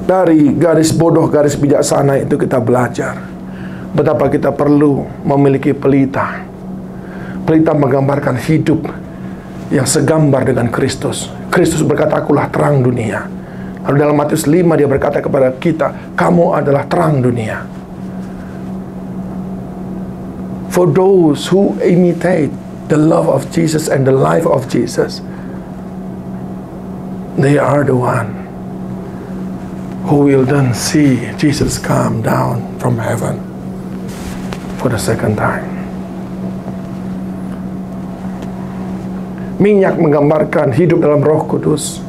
Dari garis bodoh, garis bijaksana itu kita belajar betapa kita perlu memiliki pelita. Pelita menggambarkan hidup yang segambar dengan Kristus. Kristus berkata, akulah terang dunia. Lalu dalam Matius 5 dia berkata kepada kita, kamu adalah terang dunia. For those who imitate the love of Jesus and the life of Jesus, they are the one who will then see Jesus come down from heaven for the second time. Minyak menggambarkan hidup dalam Roh Kudus,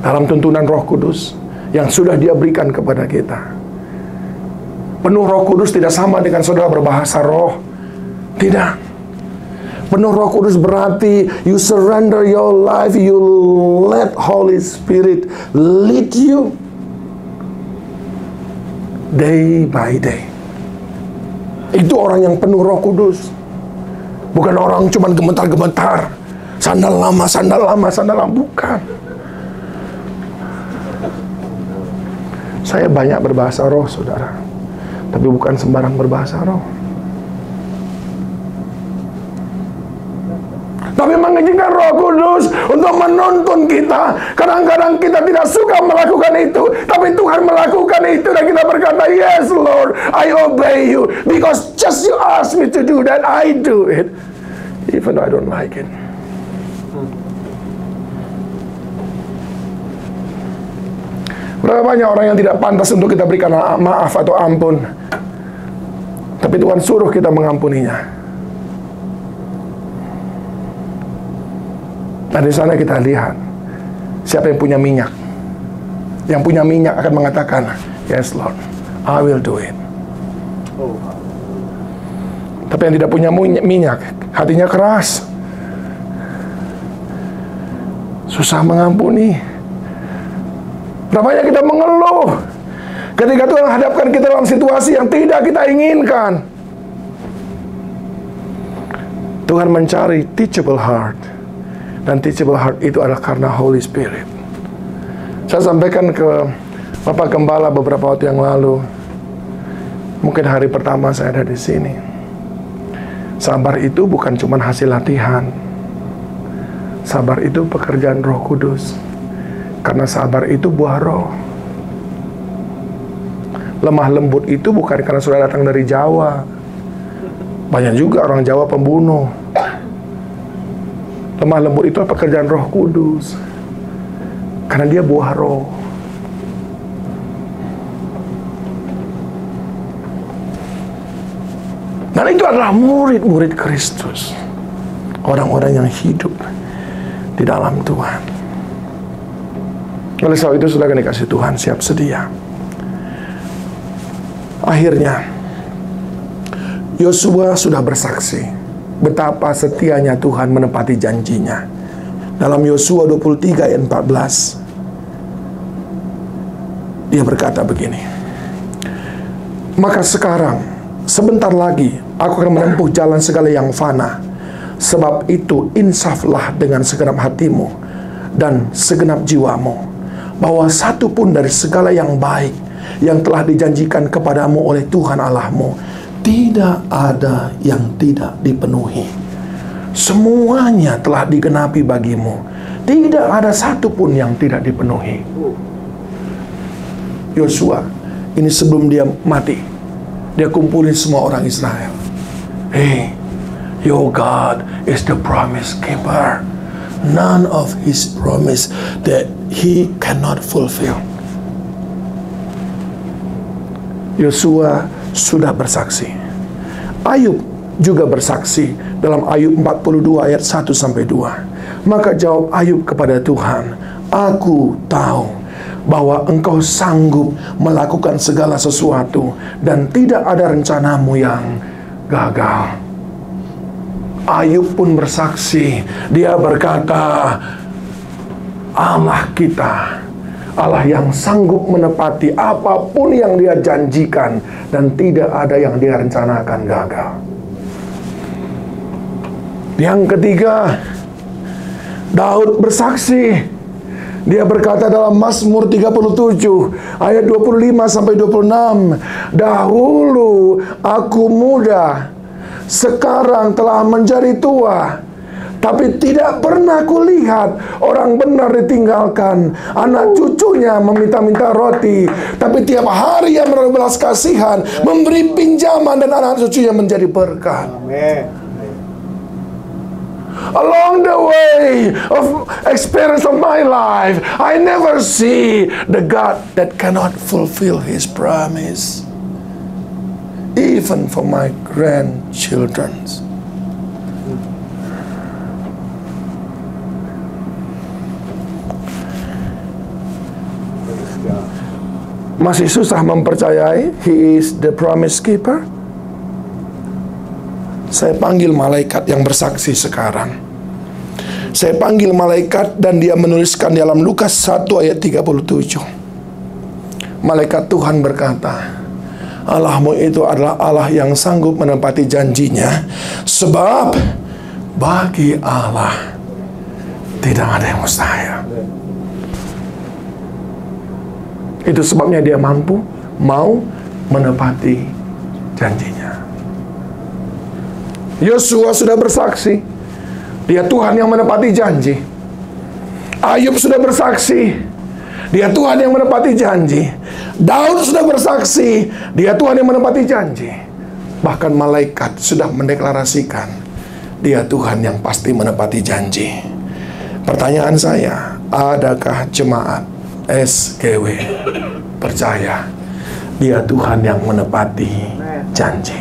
dalam tuntunan Roh Kudus yang sudah Dia berikan kepada kita. Penuh Roh Kudus tidak sama dengan saudara berbahasa roh. Tidak. Penuh Roh Kudus berarti you surrender your life, you let Holy Spirit lead you day by day. Itu orang yang penuh Roh Kudus. Bukan orang cuma gemetar-gemetar, sandal lama, sandal lama, sandal lama. Bukan. Saya banyak berbahasa roh, saudara, tapi bukan sembarang berbahasa roh. Tapi mengizinkan Roh Kudus untuk menuntun kita. Kadang-kadang kita tidak suka melakukan itu, tapi Tuhan melakukan itu dan kita berkata, yes Lord, I obey you because just you ask me to do that, I do it even though I don't like it. Berapa banyak orang yang tidak pantas untuk kita berikan maaf atau ampun, tapi Tuhan suruh kita mengampuninya. Nah, di sana kita lihat siapa yang punya minyak. Yang punya minyak akan mengatakan, yes Lord, I will do it. Tapi yang tidak punya minyak, hatinya keras, susah mengampuni. Berapa kita mengeluh ketika Tuhan hadapkan kita dalam situasi yang tidak kita inginkan. Tuhan mencari teachable heart. Dan teachable heart itu adalah karena Holy Spirit. Saya sampaikan ke Bapak Gembala beberapa waktu yang lalu. Mungkin hari pertama saya ada di sini. Sabar itu bukan cuma hasil latihan. Sabar itu pekerjaan Roh Kudus. Karena sabar itu buah roh. Lemah lembut itu bukan karena sudah datang dari Jawa. Banyak juga orang Jawa pembunuh. Lemah lembut itu pekerjaan Roh Kudus. Karena dia buah roh. Dan itu adalah murid-murid Kristus. Orang-orang yang hidup di dalam Tuhan. Oleh sebab itu saudara dikasih Tuhan, siap sedia. Akhirnya Yosua sudah bersaksi betapa setianya Tuhan menepati janjinya. Dalam Yosua 23 ayat 14, dia berkata begini, maka sekarang, sebentar lagi, aku akan menempuh jalan segala yang fana. Sebab itu, insaflah dengan segenap hatimu dan segenap jiwamu, bahwa satu pun dari segala yang baik yang telah dijanjikan kepadamu oleh Tuhan Allahmu, tidak ada yang tidak dipenuhi. Semuanya telah digenapi bagimu. Tidak ada satu pun yang tidak dipenuhi. Yosua, ini sebelum dia mati, dia kumpulin semua orang Israel. Hey, your God is the promise keeper. None of his promise that he cannot fulfill. Yosua sudah bersaksi. Ayub juga bersaksi dalam Ayub 42 ayat 1-2. Maka jawab Ayub kepada Tuhan, aku tahu bahwa engkau sanggup melakukan segala sesuatu dan tidak ada rencanamu yang gagal. Ayub pun bersaksi. Dia berkata, Allah kita, Allah yang sanggup menepati apapun yang dia janjikan dan tidak ada yang dia rencanakan gagal. Yang ketiga, Daud bersaksi Dia berkata dalam Mazmur 37 ayat 25 sampai 26, dahulu aku muda, sekarang telah menjadi tua, tapi tidak pernah kulihat orang benar ditinggalkan, anak cucunya meminta-minta roti, tapi tiap hari ia menaruh belas kasihan, memberi pinjaman, dan anak cucunya menjadi berkat. Amin. Along the way of experience of my life, I never see the God that cannot fulfill His promise, even for my grandchildren. Masih susah mempercayai He is the promise keeper? Saya panggil malaikat yang bersaksi sekarang. Saya panggil malaikat dan dia menuliskan dalam Lukas 1 ayat 37. Malaikat Tuhan berkata, Allahmu itu adalah Allah yang sanggup menepati janjinya, sebab bagi Allah tidak ada yang mustahil. Itu sebabnya dia mau menepati janjinya. Yosua sudah bersaksi, dia Tuhan yang menepati janji. Ayub sudah bersaksi, dia Tuhan yang menepati janji. Daud sudah bersaksi, dia Tuhan yang menepati janji. Bahkan malaikat sudah mendeklarasikan, dia Tuhan yang pasti menepati janji. Pertanyaan saya, adakah jemaat SGW percaya dia Tuhan yang menepati janji?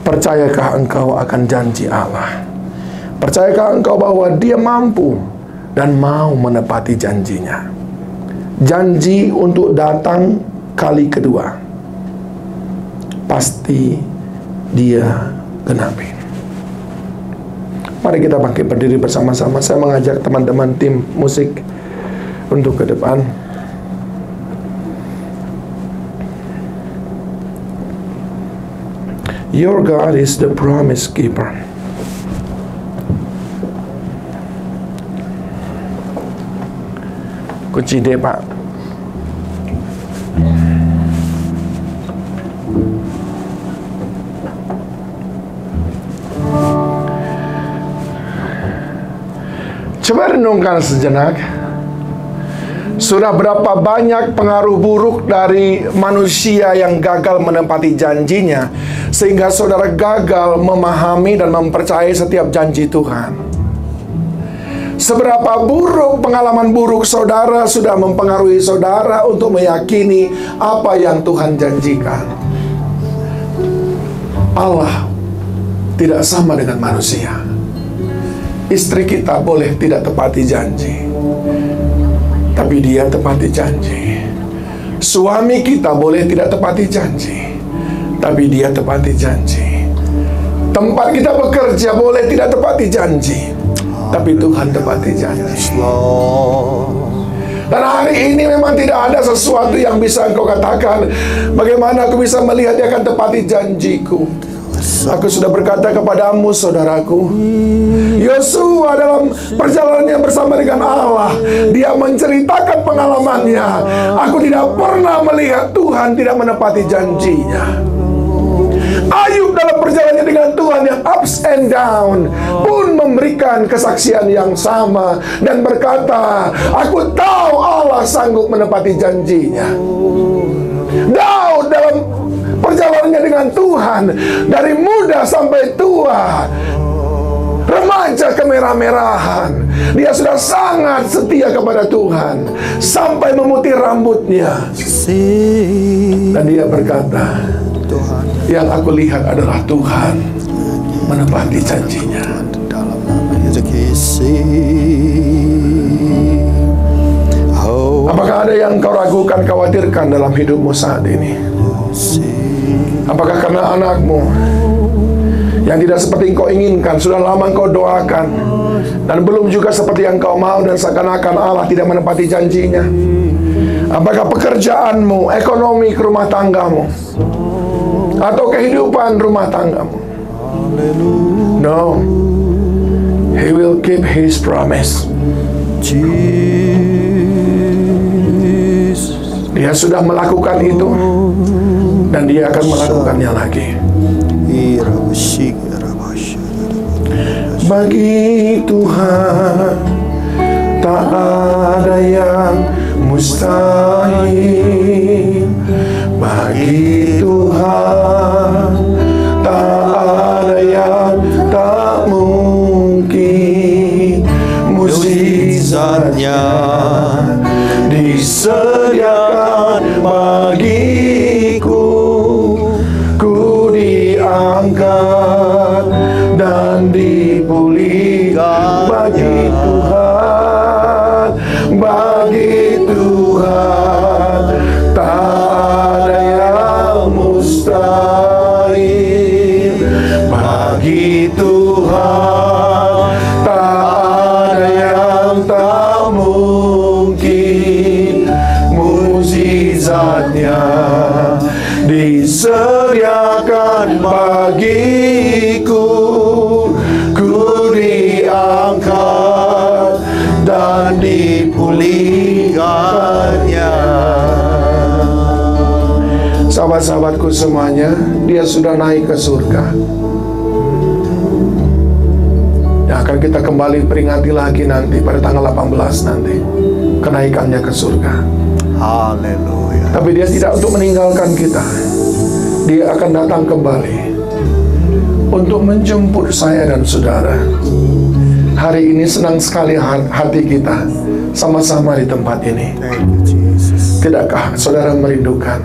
Percayakah engkau akan janji Allah? Percayakah engkau bahwa Dia mampu dan mau menepati janjinya? Janji untuk datang kali kedua pasti Dia genapi. Mari kita bangkit berdiri bersama-sama. Saya mengajak teman-teman tim musik untuk ke depan. Your God is the promise keeper. Kunci D, Pak. Coba renungkan sejenak. Sudah berapa banyak pengaruh buruk dari manusia yang gagal menepati janjinya, sehingga saudara gagal memahami dan mempercayai setiap janji Tuhan. Seberapa buruk pengalaman buruk saudara sudah mempengaruhi saudara untuk meyakini apa yang Tuhan janjikan. Allah tidak sama dengan manusia. Istri kita boleh tidak tepati janji, tapi Dia tepati janji. Suami kita boleh tidak tepati janji, tapi Dia tepati janji. Tempat kita bekerja boleh tidak tepati janji, tapi Tuhan tepati janji. Dan hari ini memang tidak ada sesuatu yang bisa engkau katakan, bagaimana aku bisa melihat Dia akan tepati janjiku. Aku sudah berkata kepadamu, saudaraku, Yosua dalam perjalanannya bersama dengan Allah, dia menceritakan pengalamannya. Aku tidak pernah melihat Tuhan tidak menepati janjinya. Ayub dalam perjalanannya dengan Tuhan yang ups and down pun memberikan kesaksian yang sama dan berkata, aku tahu Allah sanggup menepati janjinya. Daud dalam perjalanannya dengan Tuhan, dari muda sampai tua, remaja kemerah-merahan, dia sudah sangat setia kepada Tuhan sampai memutih rambutnya. Dan dia berkata, yang aku lihat adalah Tuhan menepati janjinya. Apakah ada yang kau ragukan, khawatirkan dalam hidupmu saat ini? Apakah karena anakmu yang tidak seperti engkau inginkan, sudah lama engkau doakan, dan belum juga seperti yang engkau mau, dan seakan-akan Allah tidak menepati janjinya? Apakah pekerjaanmu, ekonomi rumah tanggamu, atau kehidupan rumah tanggamu? No, He will keep His promise. Dia sudah melakukan itu, dan Dia akan melakukannya lagi. Bagi Tuhan tak ada yang mustahil. Bagi Tuhan tak ada yang tak mungkin. Mukjizatnya disediakan bagiku. Ku diangkat dan dipulihkan. Bagi Tuhan, bagi Tuhan tak ada yang mustahil. Bagi Tuhan tak ada yang tak mungkin. Mukjizatnya disediakan bagiku. Ku diangkat dan dipulihkannya. Sahabat-sahabatku semuanya, Dia sudah naik ke surga. Yang akan kita kembali peringati lagi nanti pada tanggal 18 nanti, kenaikannya ke surga. Haleluya. Tapi Dia tidak untuk meninggalkan kita. Dia akan datang kembali untuk menjemput saya dan saudara. Hari ini senang sekali hati kita sama-sama di tempat ini. Thank you, Jesus. Tidakkah saudara merindukan?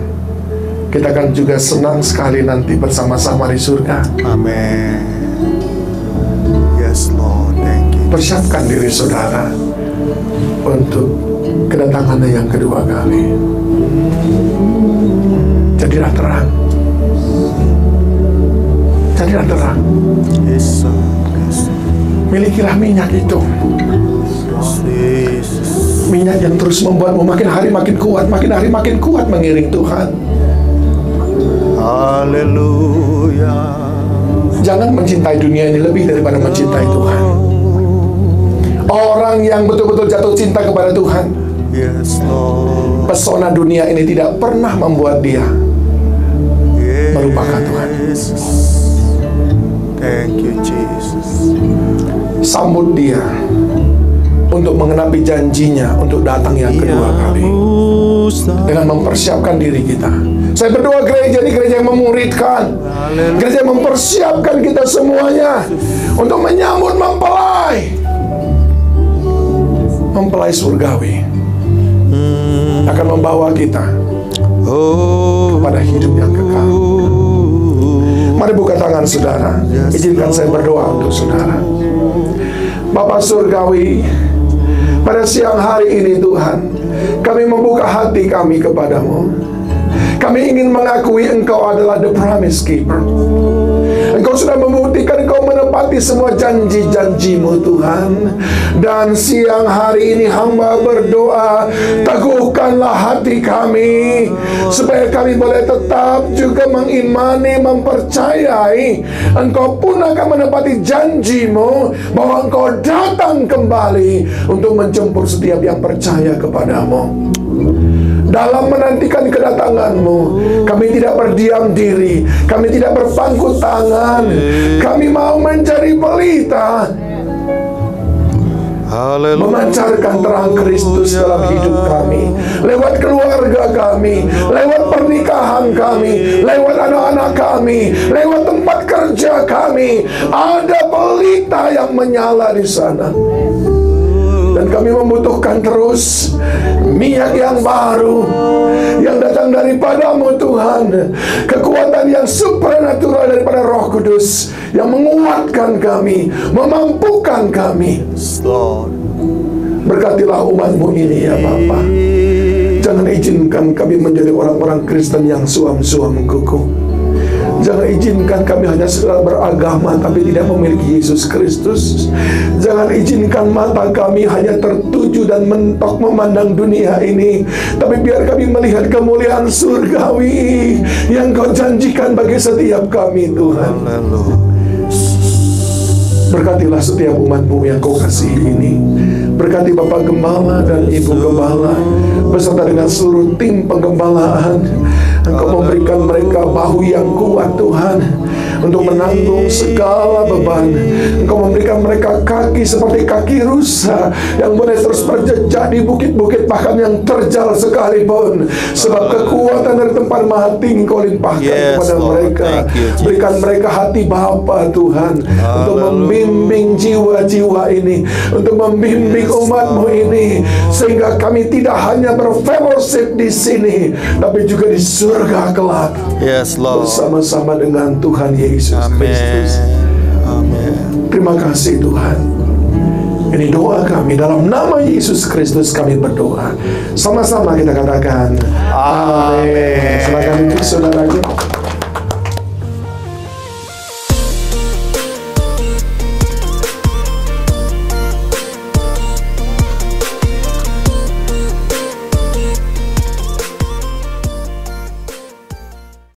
Kita akan juga senang sekali nanti bersama-sama di surga. Amen. Yes, Lord. Thank you. Persiapkan diri saudara untuk kedatangannya yang kedua kali. Jadilah terang. Jadilah terang. Yes, sir. Yes, sir. Milikilah minyak itu. Yes. Minyak yang terus membuatmu makin hari makin kuat, makin hari makin kuat mengiring Tuhan. Haleluya. Jangan mencintai dunia ini lebih daripada mencintai Tuhan. Orang yang betul-betul jatuh cinta kepada Tuhan, Yes, Lord. pesona dunia ini tidak pernah membuat dia melupakan Tuhan. Yes. Thank you, Jesus. Sambut dia untuk mengenapi janjinya untuk datang yang kedua kali, dengan mempersiapkan diri kita. Saya berdoa gereja ini gereja yang memuridkan, gereja yang mempersiapkan kita semuanya untuk menyambut mempelai surgawi, akan membawa kita kepada hidup yang kekal. Mari buka tangan saudara, izinkan saya berdoa untuk saudara. Bapa surgawi, pada siang hari ini Tuhan, kami membuka hati kami kepadamu. Kami ingin mengakui Engkau adalah the promise keeper. Engkau sudah membuktikan Engkau menepati semua janji-janji-Mu Tuhan. Dan siang hari ini hamba berdoa, teguhkanlah hati kami, supaya kami boleh tetap juga mengimani, mempercayai Engkau pun akan menepati janji-Mu, bahwa Engkau datang kembali untuk menjemput setiap yang percaya kepadamu. Dalam menantikan kedatangan-Mu, kami tidak berdiam diri, kami tidak berpangku tangan, kami mau menjadi pelita, memancarkan terang Kristus dalam hidup kami, lewat keluarga kami, lewat pernikahan kami, lewat anak-anak kami, lewat tempat kerja kami. Ada pelita yang menyala di sana. Dan kami membutuhkan terus minyak yang baru yang datang daripadamu Tuhan. Kekuatan yang supranatural daripada Roh Kudus yang menguatkan kami, memampukan kami. Berkatilah umat-Mu ini ya Bapa. Jangan izinkan kami menjadi orang-orang Kristen yang suam-suam kuku. Jangan izinkan kami hanya sekedar beragama tapi tidak memiliki Yesus Kristus. Jangan izinkan mata kami hanya tertuju dan mentok memandang dunia ini, tapi biar kami melihat kemuliaan surgawi yang Kau janjikan bagi setiap kami Tuhan. Berkatilah setiap umat-Mu yang Kau kasihi ini. Berkati Bapak Gembala dan Ibu Gembala beserta dengan seluruh tim penggembalaan. Engkau memberikan mereka bahu yang kuat Tuhan untuk menanggung segala beban. Engkau memberikan mereka kaki seperti kaki rusa yang boleh terus berjejak di bukit-bukit bahkan yang terjal sekalipun, sebab kekuatan dari tempat Maha Tinggi Kau limpahkan kepada mereka. Berikan mereka hati Bapa Tuhan untuk membimbing jiwa-jiwa ini, untuk membimbing umat-Mu ini, sehingga kami tidak hanya berfellowship di sini tapi juga di surga kelak. Yes, Lord. Bersama-sama dengan Tuhan Yesus Kristus. Amin. Terima kasih Tuhan. Ini doa kami dalam nama Yesus Kristus kami berdoa. Sama-sama kita katakan amin. Silakan duduk saudaraku.